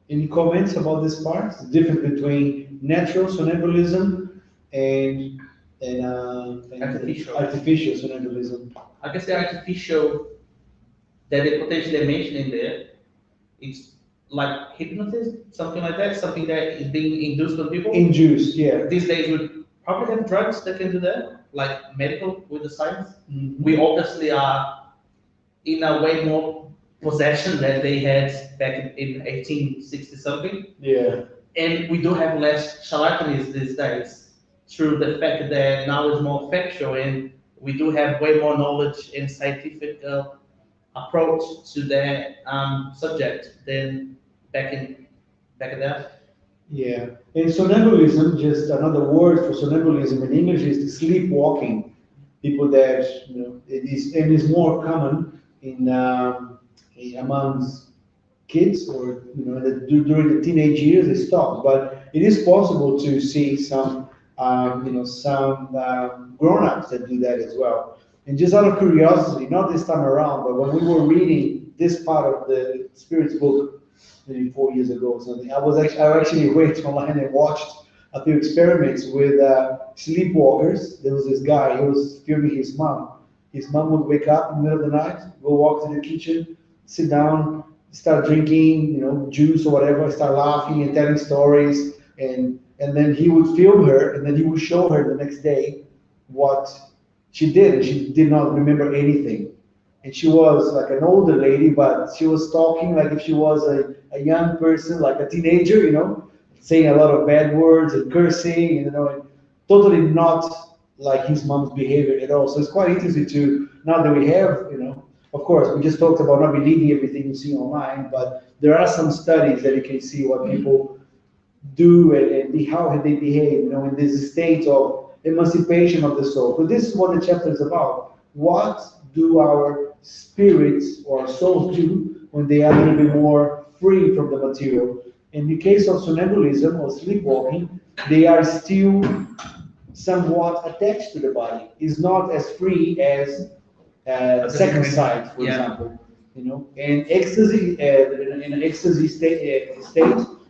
Any comments about this part? The difference between natural sonambulism and artificial sonambulism. I guess the artificial that they potentially mentioned in there, it's like hypnotism, something like that, something that is being induced on people. Induced, yeah. These days we probably have drugs that can do that, like medical with the science. Mhm. We obviously are in a way more possession than they had back in 1860 something. Yeah. And we do have less charlatanism these days through the fact that now it's more factual and we do have way more knowledge and scientific approach to that subject than back in that. Yeah. And sonambulism, just another word for sonambulism in English is sleepwalking. People that, it is more common amongst kids or during the teenage years they stop. But it is possible to see some grown-ups that do that as well. And just out of curiosity, not this time around, but when we were reading this part of the Spirits book maybe 4 years ago or something, I actually went online and watched a few experiments with sleepwalkers. There was this guy, he was filming his mom. His mom would wake up in the middle of the night, go walk to the kitchen, sit down, start drinking, juice or whatever, start laughing and telling stories, and then he would film her, and then he would show her the next day what she did, and she did not remember anything. And she was like an older lady, but she was talking like if she was a young person, like a teenager, saying a lot of bad words and cursing, and totally not like his mom's behavior at all. So it's quite interesting to, now that we have, of course, we just talked about not believing everything you see online, but there are some studies that you can see what people do and how they behave, in this state of emancipation of the soul. So this is what the chapter is about. What do our spirits or our souls do when they are a little bit more free from the material? In the case of sonambulism or sleepwalking, they are still somewhat attached to the body. It's not as free as second sight, for example. And ecstasy, in an ecstasy state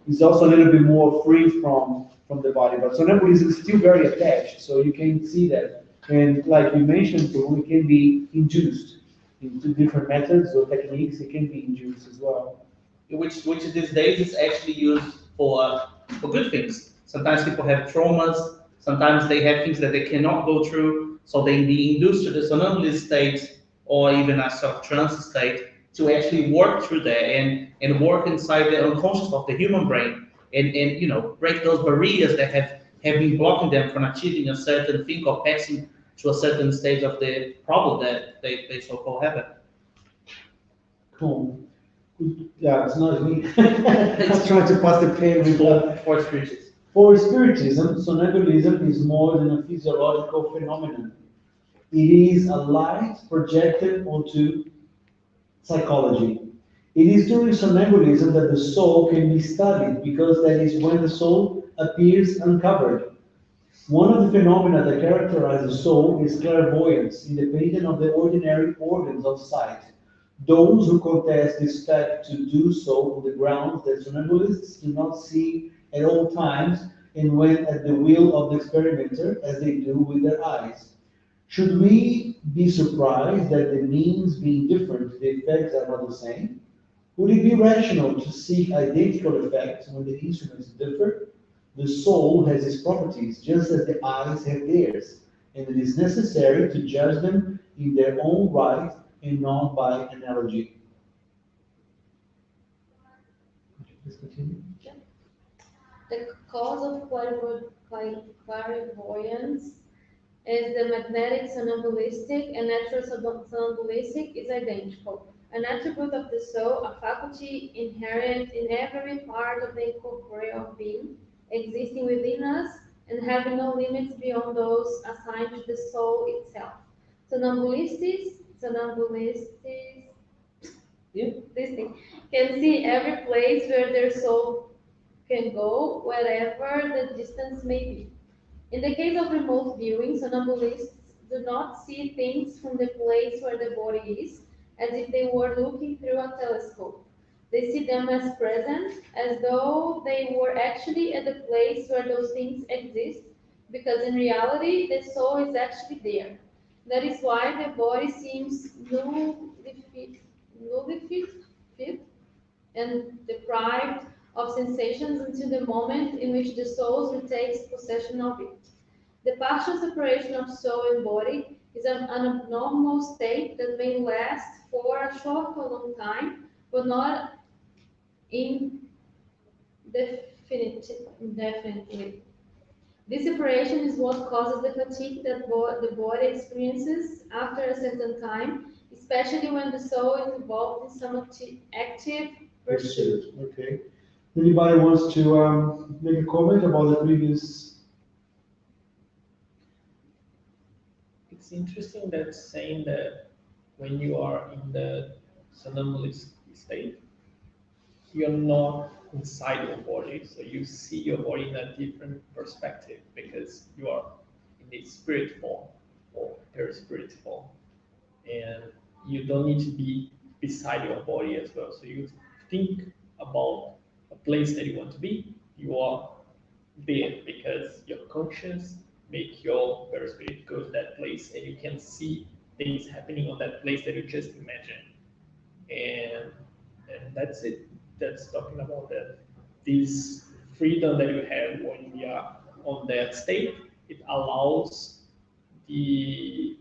is also a little bit more free from the body. But sonambulism is still very attached, so you can see that. And like you mentioned, too, it can be induced into different methods or techniques. It can be induced as well. Which these days is actually used for good things. Sometimes people have traumas. Sometimes they have things that they cannot go through, so they be induced to the somnambulist state or even a sort of trance state to actually work through that and work inside the unconscious of the human brain and break those barriers that have been blocking them from achieving a certain thing or passing to a certain stage of the problem that they so-called have. Cool. Yeah, it's not me. I was trying to pass the pen with For spiritualism. For Spiritism, somnambulism is more than a physiological phenomenon. It is a light projected onto psychology. It is during somnambulism that the soul can be studied because that is when the soul appears uncovered. One of the phenomena that characterize the soul is clairvoyance, independent of the ordinary organs of sight. Those who contest this fact to do so on the grounds that somnambulists do not see at all times and when at the will of the experimenter, as they do with their eyes. Should we be surprised that the means being different, the effects are not the same? Would it be rational to seek identical effects when the instruments differ? The soul has its properties, just as the eyes have theirs, and it is necessary to judge them in their own right and not by analogy. Please continue. The cause of clairvoyance is the magnetic somnambulistic and natural somnambulistic is identical. An attribute of the soul, a faculty inherent in every part of the incorporeal being, existing within us and having no limits beyond those assigned to the soul itself. Somnambulists, Yeah. this thing, can see every place where their soul can go, wherever the distance may be. In the case of remote viewing, somnambulists do not see things from the place where the body is, as if they were looking through a telescope. They see them as present, as though they were actually at the place where those things exist, because in reality, the soul is actually there. That is why the body seems nullified and deprived of sensations until the moment in which the soul retakes possession of it. The partial separation of soul and body is an abnormal state that may last for a short or long time, but not indefinitely. This separation is what causes the fatigue that the body experiences after a certain time, especially when the soul is involved in some active pursuit. Okay. Anybody wants to make a comment about the previous? It's interesting that saying that when you are in the somnambulist state, you're not inside your body, so you see your body in a different perspective because you are in the spirit form or perispirit form, and you don't need to be beside your body as well. So you think about a place that you want to be, you are there because your conscience make your perispirit go to that place, and you can see things happening on that place that you just imagine. And that's it. That's talking about that this freedom that you have when we are on that state. It allows the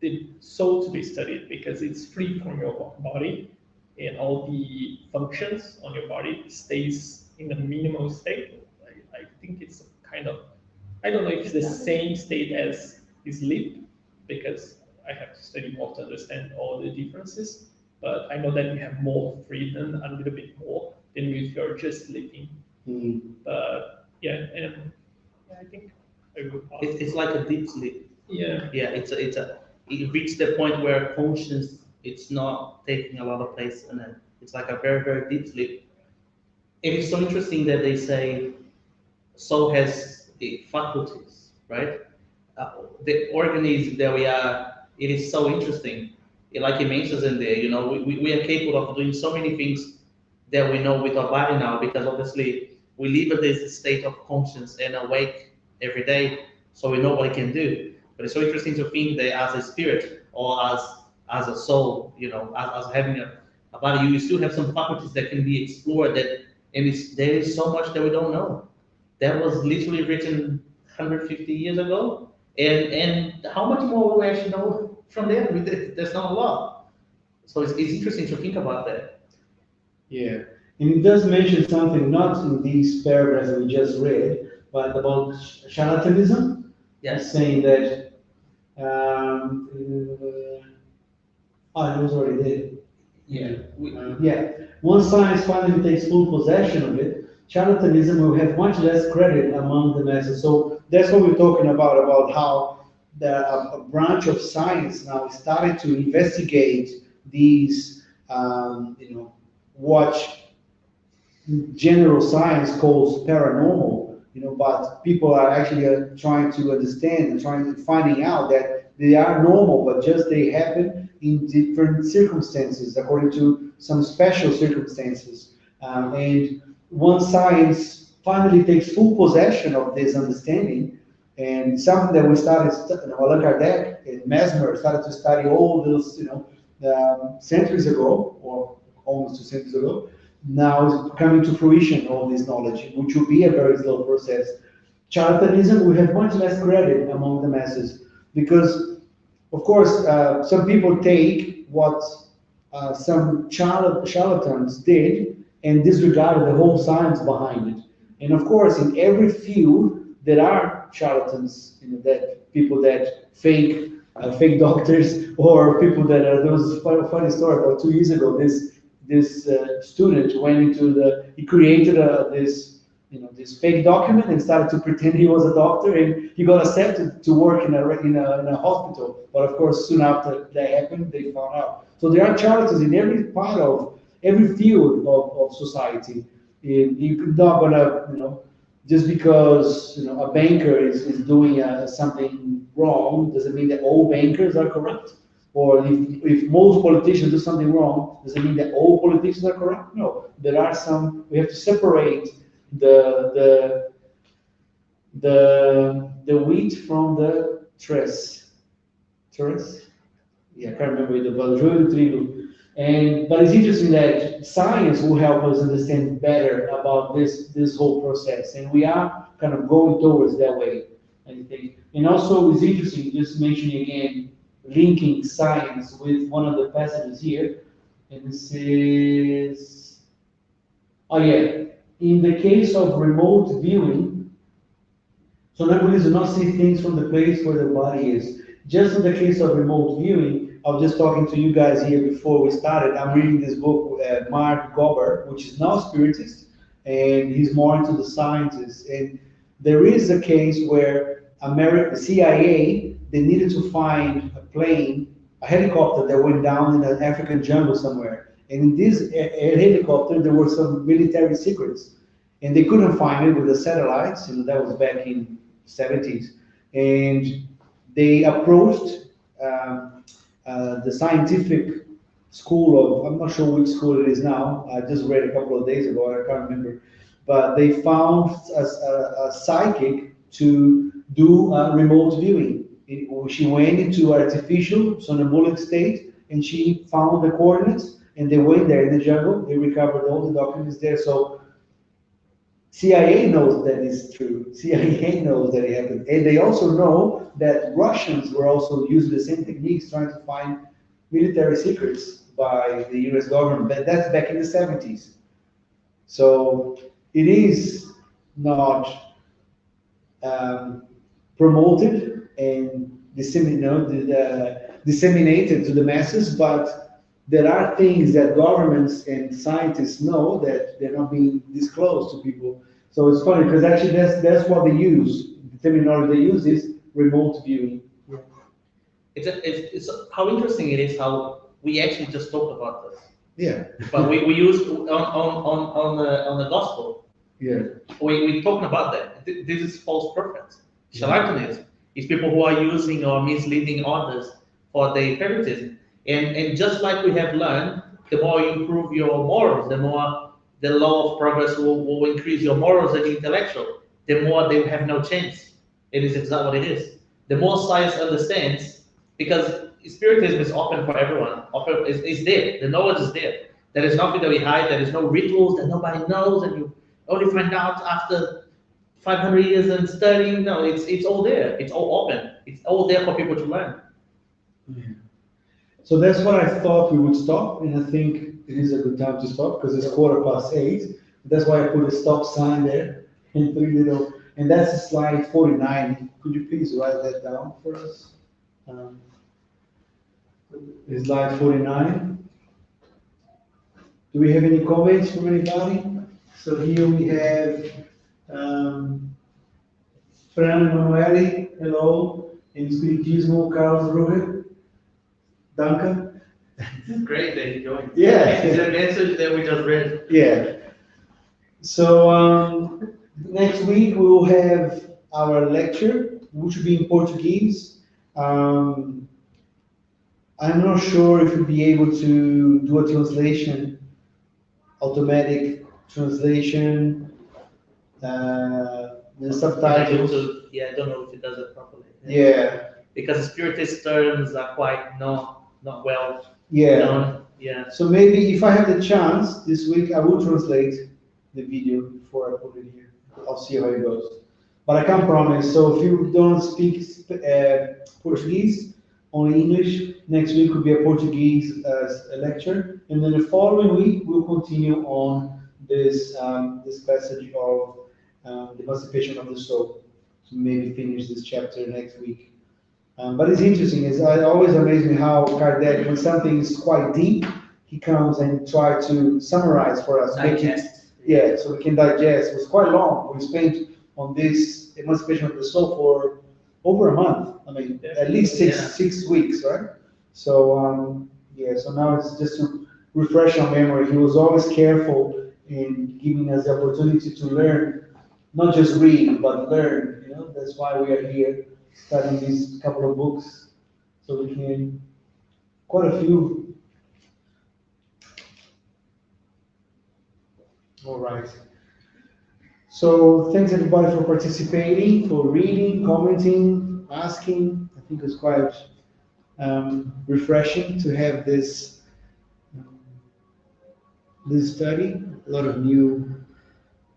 the soul to be studied because it's free from your body, and all the functions on your body stays in the minimal state. I think it's a kind of, I don't know if it's the same state as sleep, because I have to study more to understand all the differences. But I know that you have more freedom, a little bit more than if you're just sleeping. But yeah, and I think I will pass. It's like a deep sleep. Yeah. Yeah, it reached the point where conscience it's not taking a lot of place in it. It's like a very, very deep sleep. It is so interesting that they say soul has the faculties, right? The organism that we are, it is so interesting. Like it mentions in there, you know, we are capable of doing so many things that we know with our body now, because obviously we live in this state of conscience and awake every day, so we know what we can do. But it's so interesting to think that as a spirit or as a soul, you know, as having a body, you still have some faculties that can be explored. There is so much that we don't know. That was literally written 150 years ago, and how much more will we actually know from there? There's not a lot. So it's interesting to think about that. Yeah, and it does mention something not in these paragraphs that we just read, but about charlatanism. Yes. Saying that, it was already there. Yeah. Yeah. Once science finally takes full possession of it, charlatanism will have much less credit among the masses. So that's what we're talking about how a branch of science now started to investigate these, what general science calls paranormal, but people are actually trying to understand and finding out that they are normal, but just they happen in different circumstances, according to some special circumstances. And once science finally takes full possession of this understanding, and something that we started, Allan Kardec and Mesmer started to study all those, centuries ago, or almost 2 centuries ago, now is coming to fruition, all this knowledge, which will be a very slow process. Charlatanism will have much less credit among the masses because, of course, some people take what some charlatans did and disregarded the whole science behind it. And of course, in every field, there are charlatans, that people that fake doctors, or people that are, there was a funny story about 2 years ago. This student went into he created this fake document and started to pretend he was a doctor, and he got accepted to work in a hospital. But of course, soon after that happened, they found out. So there are charlatans in every part of every field of society. You're not gonna, just because a banker is doing something wrong doesn't mean that all bankers are corrupt. Or if most politicians do something wrong, does it mean that all politicians are corrupt? No, there are some. We have to separate the wheat from the tres. Tres? Yeah, I can't remember the joio do trigo. But it's interesting that science will help us understand better about this whole process, and we are kind of going towards that way, I think. And also, it's interesting just mentioning again, linking science with one of the passages here, and this is, in the case of remote viewing, so non-believers do not see things from the place where the body is. Just in the case of remote viewing, I was just talking to you guys here before we started. I'm reading this book, Mark Gober, which is now a spiritist, and he's more into the sciences. And there is a case where the CIA, they needed to find a helicopter that went down in an African jungle somewhere. And in this air helicopter, there were some military secrets, and they couldn't find it with the satellites. That was back in 70s, and they approached the scientific school of, I'm not sure which school it is now. I just read a couple of days ago. I can't remember, but they found a psychic to do remote viewing. She went into artificial somnambulic state, and she found the coordinates, and they went there in the jungle. They recovered all the documents there. So CIA knows that is true. CIA knows that it happened, and they also know that Russians were also using the same techniques trying to find military secrets by the U.S. government. But that's back in the 70s. So it is not promoted and disseminated to the masses, but there are things that governments and scientists know that they're not being disclosed to people. So it's funny because actually that's what they use. The terminology they use is remote viewing. It's how interesting it is how we actually just talked about this. Yeah. But we use on the gospel. Yeah. We talking about that. This is false prophets. Charlatanism is people who are using or misleading others for their favoritism. And just like we have learned, the more you improve your morals, the more the law of progress will increase your morals and intellectual, the more they have no chance. It is exactly what it is. The more science understands, because Spiritism is open for everyone. It's there. The knowledge is there. There is nothing that we hide. There is no rituals that nobody knows, and you only find out after 500 years and studying. No, it's all there. It's all open. It's all there for people to learn. Yeah. So that's what I thought we would stop, and I think it is a good time to stop because it's 8:15. That's why I put a stop sign there and and that's slide 49. Could you please write that down for us? Slide 49. Do we have any comments from anybody? So here we have Fran Emanuele, hello, and Spiritismo, Carlos Ruger, Duncan. It's great that you joined. Yeah. It's a message that we just read. Yeah. So next week we will have our lecture, which will be in Portuguese. I'm not sure if we'll be able to do a translation, automatic translation, the subtitles. I don't know if it does it properly. Yeah. Because Spiritist terms are quite not well Yeah. known. Yeah. So maybe if I have the chance this week, I will translate the video before I put it here. I'll see how it goes. But I can't promise. So if you don't speak Portuguese, only English, next week will be a Portuguese lecture, and then the following week we'll continue on this this passage of the Emancipation of the Soul. So maybe finish this chapter next week. But it's interesting. It always amazes me how Kardec, when something is quite deep, he comes and tries to summarize for us. Yeah, so we can digest. It was quite long. We spent on this Emancipation of the Soul for over a month. I mean, at least six weeks, right? So so now it's just to refresh our memory. He was always careful in giving us the opportunity to learn, not just read, but learn. That's why we are here studying these couple of books, so we can quite a few. All right. So thanks everybody for participating, for reading, commenting, asking. I think it's quite refreshing to have this study. A lot of new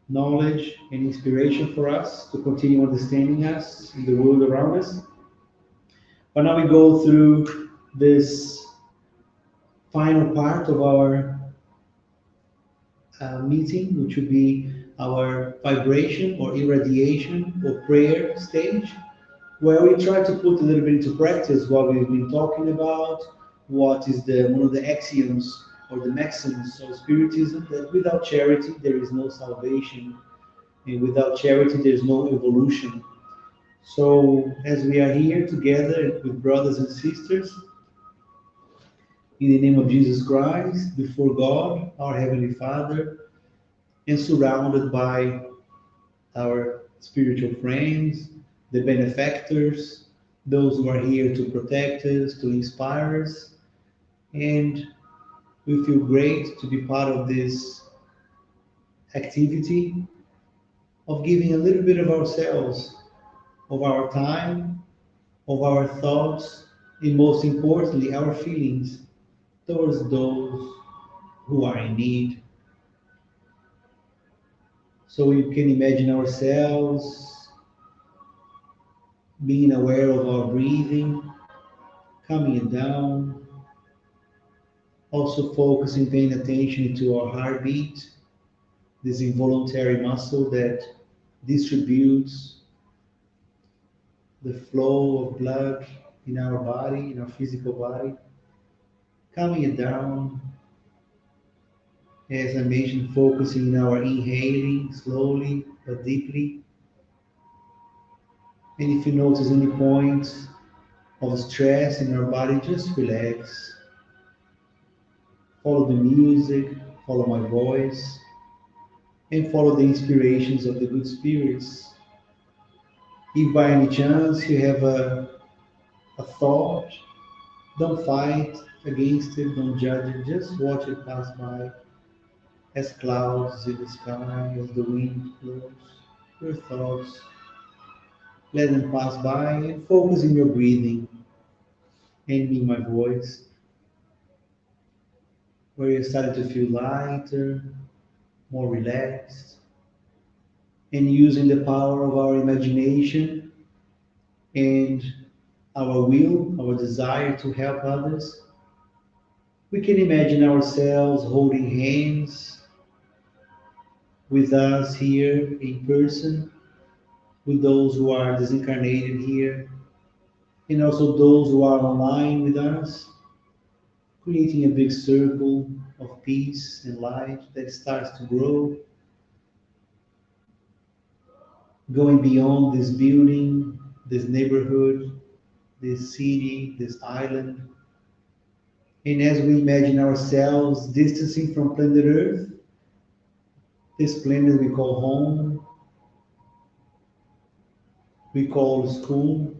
knowledge and inspiration for us to continue understanding us in the world around us. But now we go through this final part of our meeting, which will be our vibration or irradiation or prayer stage, where we try to put a little bit into practice what we've been talking about, what is one of the axioms or the maxims of Spiritism, that without charity there is no salvation, and without charity there is no evolution. So as we are here together with brothers and sisters, in the name of Jesus Christ, before God, our Heavenly Father, and surrounded by our spiritual friends, the benefactors, those who are here to protect us, to inspire us, and we feel great to be part of this activity of giving a little bit of ourselves, of our time, of our thoughts, and most importantly, our feelings towards those who are in need. So we can imagine ourselves being aware of our breathing, coming it down, also focusing, paying attention to our heartbeat, this involuntary muscle that distributes the flow of blood in our body, in our physical body, calming it down. As I mentioned, focusing in our inhaling slowly but deeply. And if you notice any points of stress in our body, just relax. Follow the music, follow my voice, and follow the inspirations of the good spirits. If by any chance you have a thought, don't fight against it, don't judge it, just watch it pass by as clouds in the sky, as the wind blows. Your thoughts, let them pass by and focus in your breathing and in my voice, where you're starting to feel lighter, more relaxed, and using the power of our imagination and our will, our desire to help others. We can imagine ourselves holding hands with us here in person, with those who are disincarnated here, and also those who are online with us, creating a big circle of peace and light that starts to grow, going beyond this building, this neighborhood, this city, this island. And as we imagine ourselves distancing from planet Earth, this planet we call home, we call school,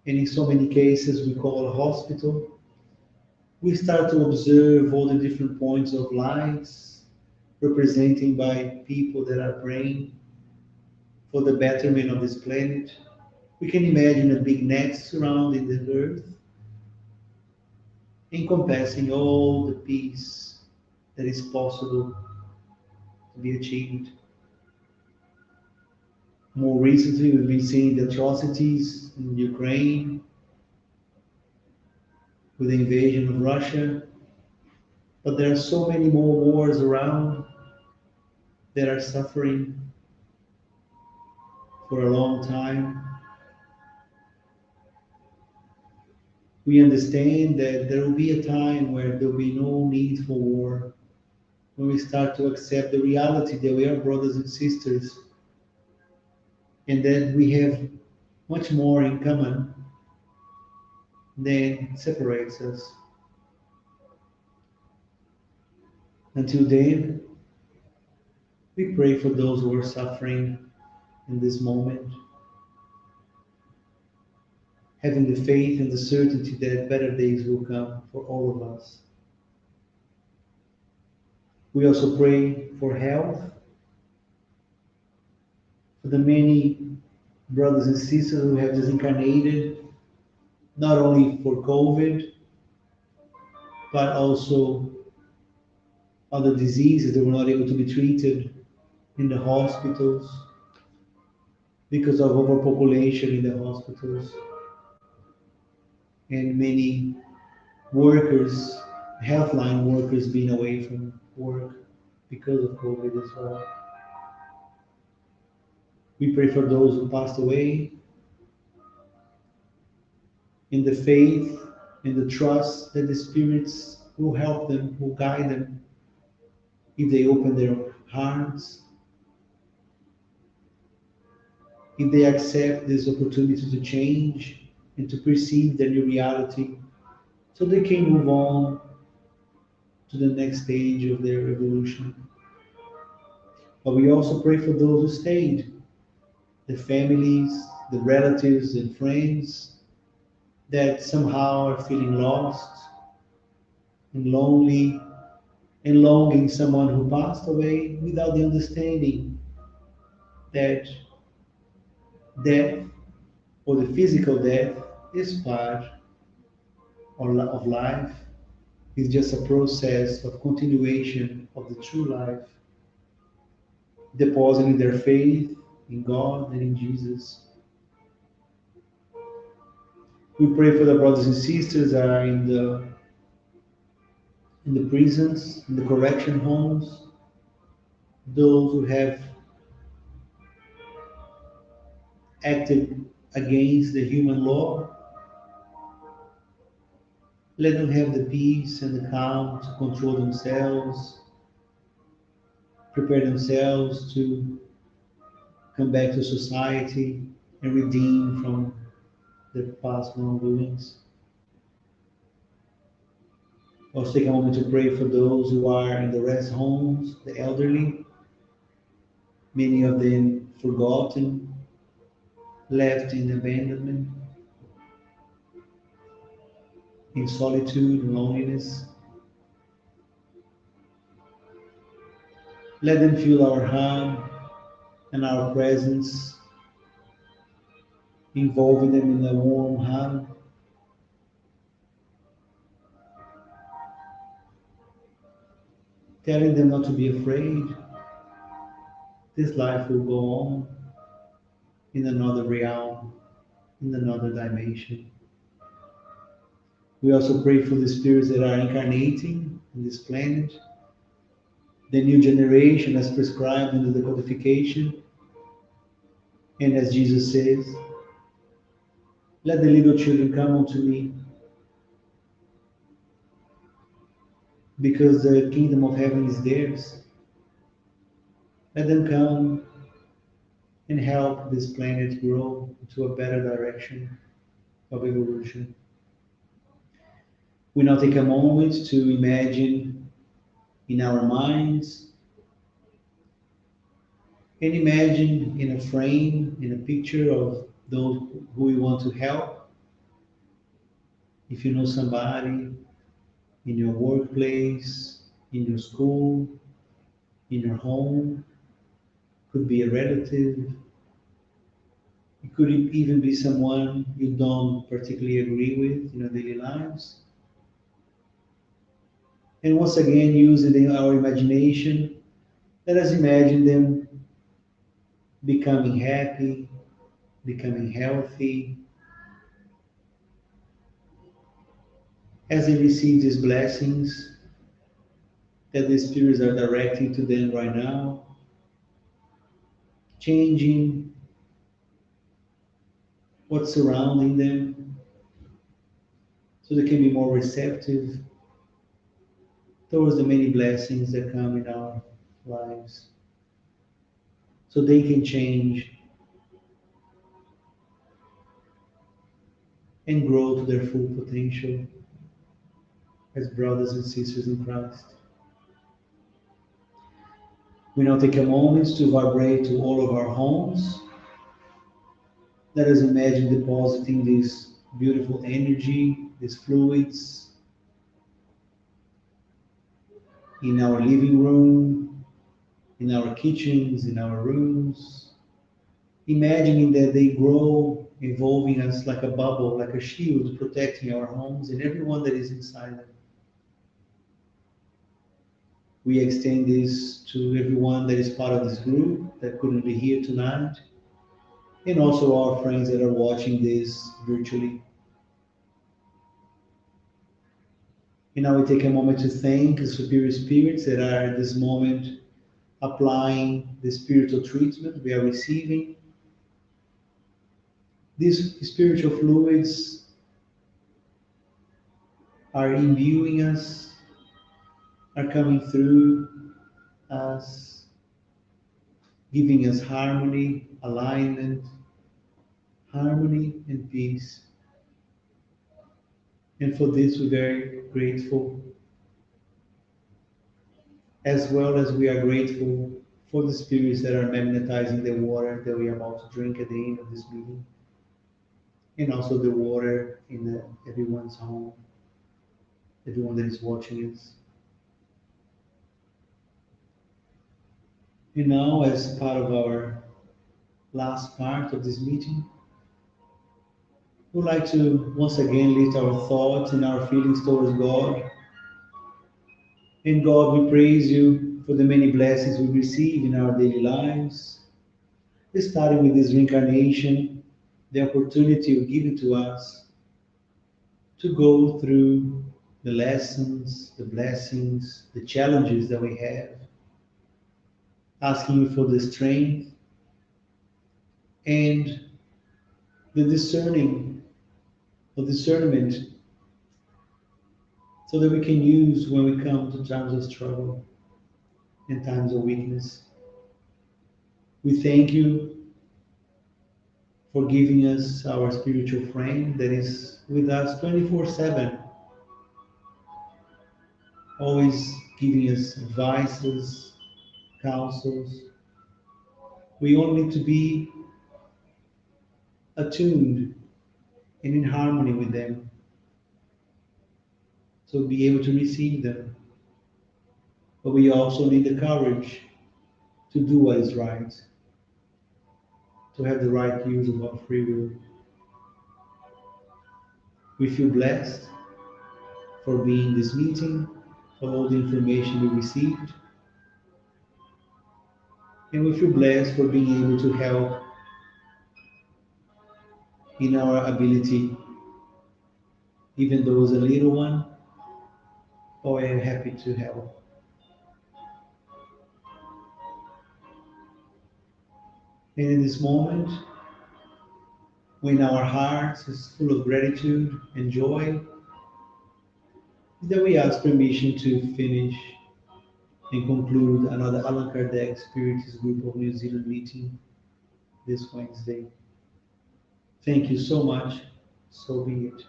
and in so many cases we call a hospital, we start to observe all the different points of lights represented by people that are praying for the betterment of this planet. We can imagine a big net surrounding the earth, encompassing all the peace that is possible to be achieved. More recently, we've been seeing the atrocities in Ukraine with the invasion of Russia, but there are so many more wars around that are suffering for a long time. We understand that there will be a time where there will be no need for war, when we start to accept the reality that we are brothers and sisters and that we have much more in common than separates us. Until then, we pray for those who are suffering in this moment, having the faith and the certainty that better days will come for all of us. We also pray for health, for the many brothers and sisters who have disincarnated, not only for COVID, but also other diseases that were not able to be treated in the hospitals because of overpopulation in the hospitals, and many workers, healthline workers, being away from work because of COVID as well. We pray for those who passed away in the faith, in the trust that the spirits will help them, will guide them if they open their hearts, if they accept this opportunity to change and to perceive their new reality so they can move on to the next stage of their evolution. But we also pray for those who stayed, the families, the relatives and friends that somehow are feeling lost and lonely and longing someone who passed away without the understanding that death or the physical death is part of life. It's just a process of continuation of the true life, depositing their faith in God and in Jesus. We pray for the brothers and sisters that are in the prisons, in the correction homes, those who have acted against the human law. Let them have the peace and the calm to control themselves, prepare themselves to come back to society and redeem from their past wrongdoings. Also take a moment to pray for those who are in the rest homes, the elderly, many of them forgotten, left in abandonment, in solitude and loneliness. Let them feel our hug and our presence, involving them in a warm hug. Telling them not to be afraid. This life will go on in another realm, in another dimension. We also pray for the spirits that are incarnating in this planet, the new generation as prescribed in the codification, and as Jesus says, let the little children come unto me, because the kingdom of heaven is theirs. Let them come and help this planet grow into a better direction of evolution. We now take a moment to imagine in our minds and imagine in a frame, in a picture of those who we want to help. If you know somebody in your workplace, in your school, in your home, could be a relative, it could even be someone you don't particularly agree with in your daily lives. And once again, using our imagination, let us imagine them becoming happy, becoming healthy, as they receive these blessings that the spirits are directing to them right now, changing what's surrounding them so they can be more receptive towards the many blessings that come in our lives, so they can change and grow to their full potential as brothers and sisters in Christ. We now take a moment to vibrate to all of our homes. Let us imagine depositing this beautiful energy, these fluids, in our living room, in our kitchens, in our rooms, imagining that they grow, involving us like a bubble, like a shield, protecting our homes and everyone that is inside them. We extend this to everyone that is part of this group that couldn't be here tonight, and also our friends that are watching this virtually. And now we take a moment to thank the superior spirits that are at this moment applying the spiritual treatment we are receiving. These spiritual fluids are imbuing us, are coming through us, giving us harmony, alignment, harmony and peace. And for this, we're very grateful, as well as we are grateful for the spirits that are magnetizing the water that we are about to drink at the end of this meeting, and also the water in everyone's home, everyone that is watching us. And now, as part of our last part of this meeting, we'd like to once again lift our thoughts and our feelings towards God. And God, we praise you for the many blessings we receive in our daily lives, starting with this reincarnation, the opportunity you give to us to go through the lessons, the blessings, the challenges that we have, asking you for the strength and the discerning or discernment so that we can use when we come to times of struggle and times of weakness. We thank you for giving us our spiritual friend that is with us 24/7, always giving us advices, counsels. We all need to be attuned and in harmony with them, so be able to receive them. But we also need the courage to do what is right, to have the right use of our free will. We feel blessed for being in this meeting, for all the information we received, and we feel blessed for being able to help in our ability, even though it's a little one, or I am happy to help. And in this moment, when our hearts is full of gratitude and joy, that we ask permission to finish and conclude another Allan Kardec Spiritist Group of New Zealand meeting this Wednesday. Thank you so much. So be it.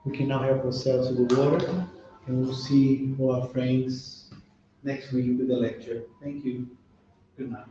We can now help ourselves to the water, and we'll see all our friends next week with the lecture. Thank you. Good night.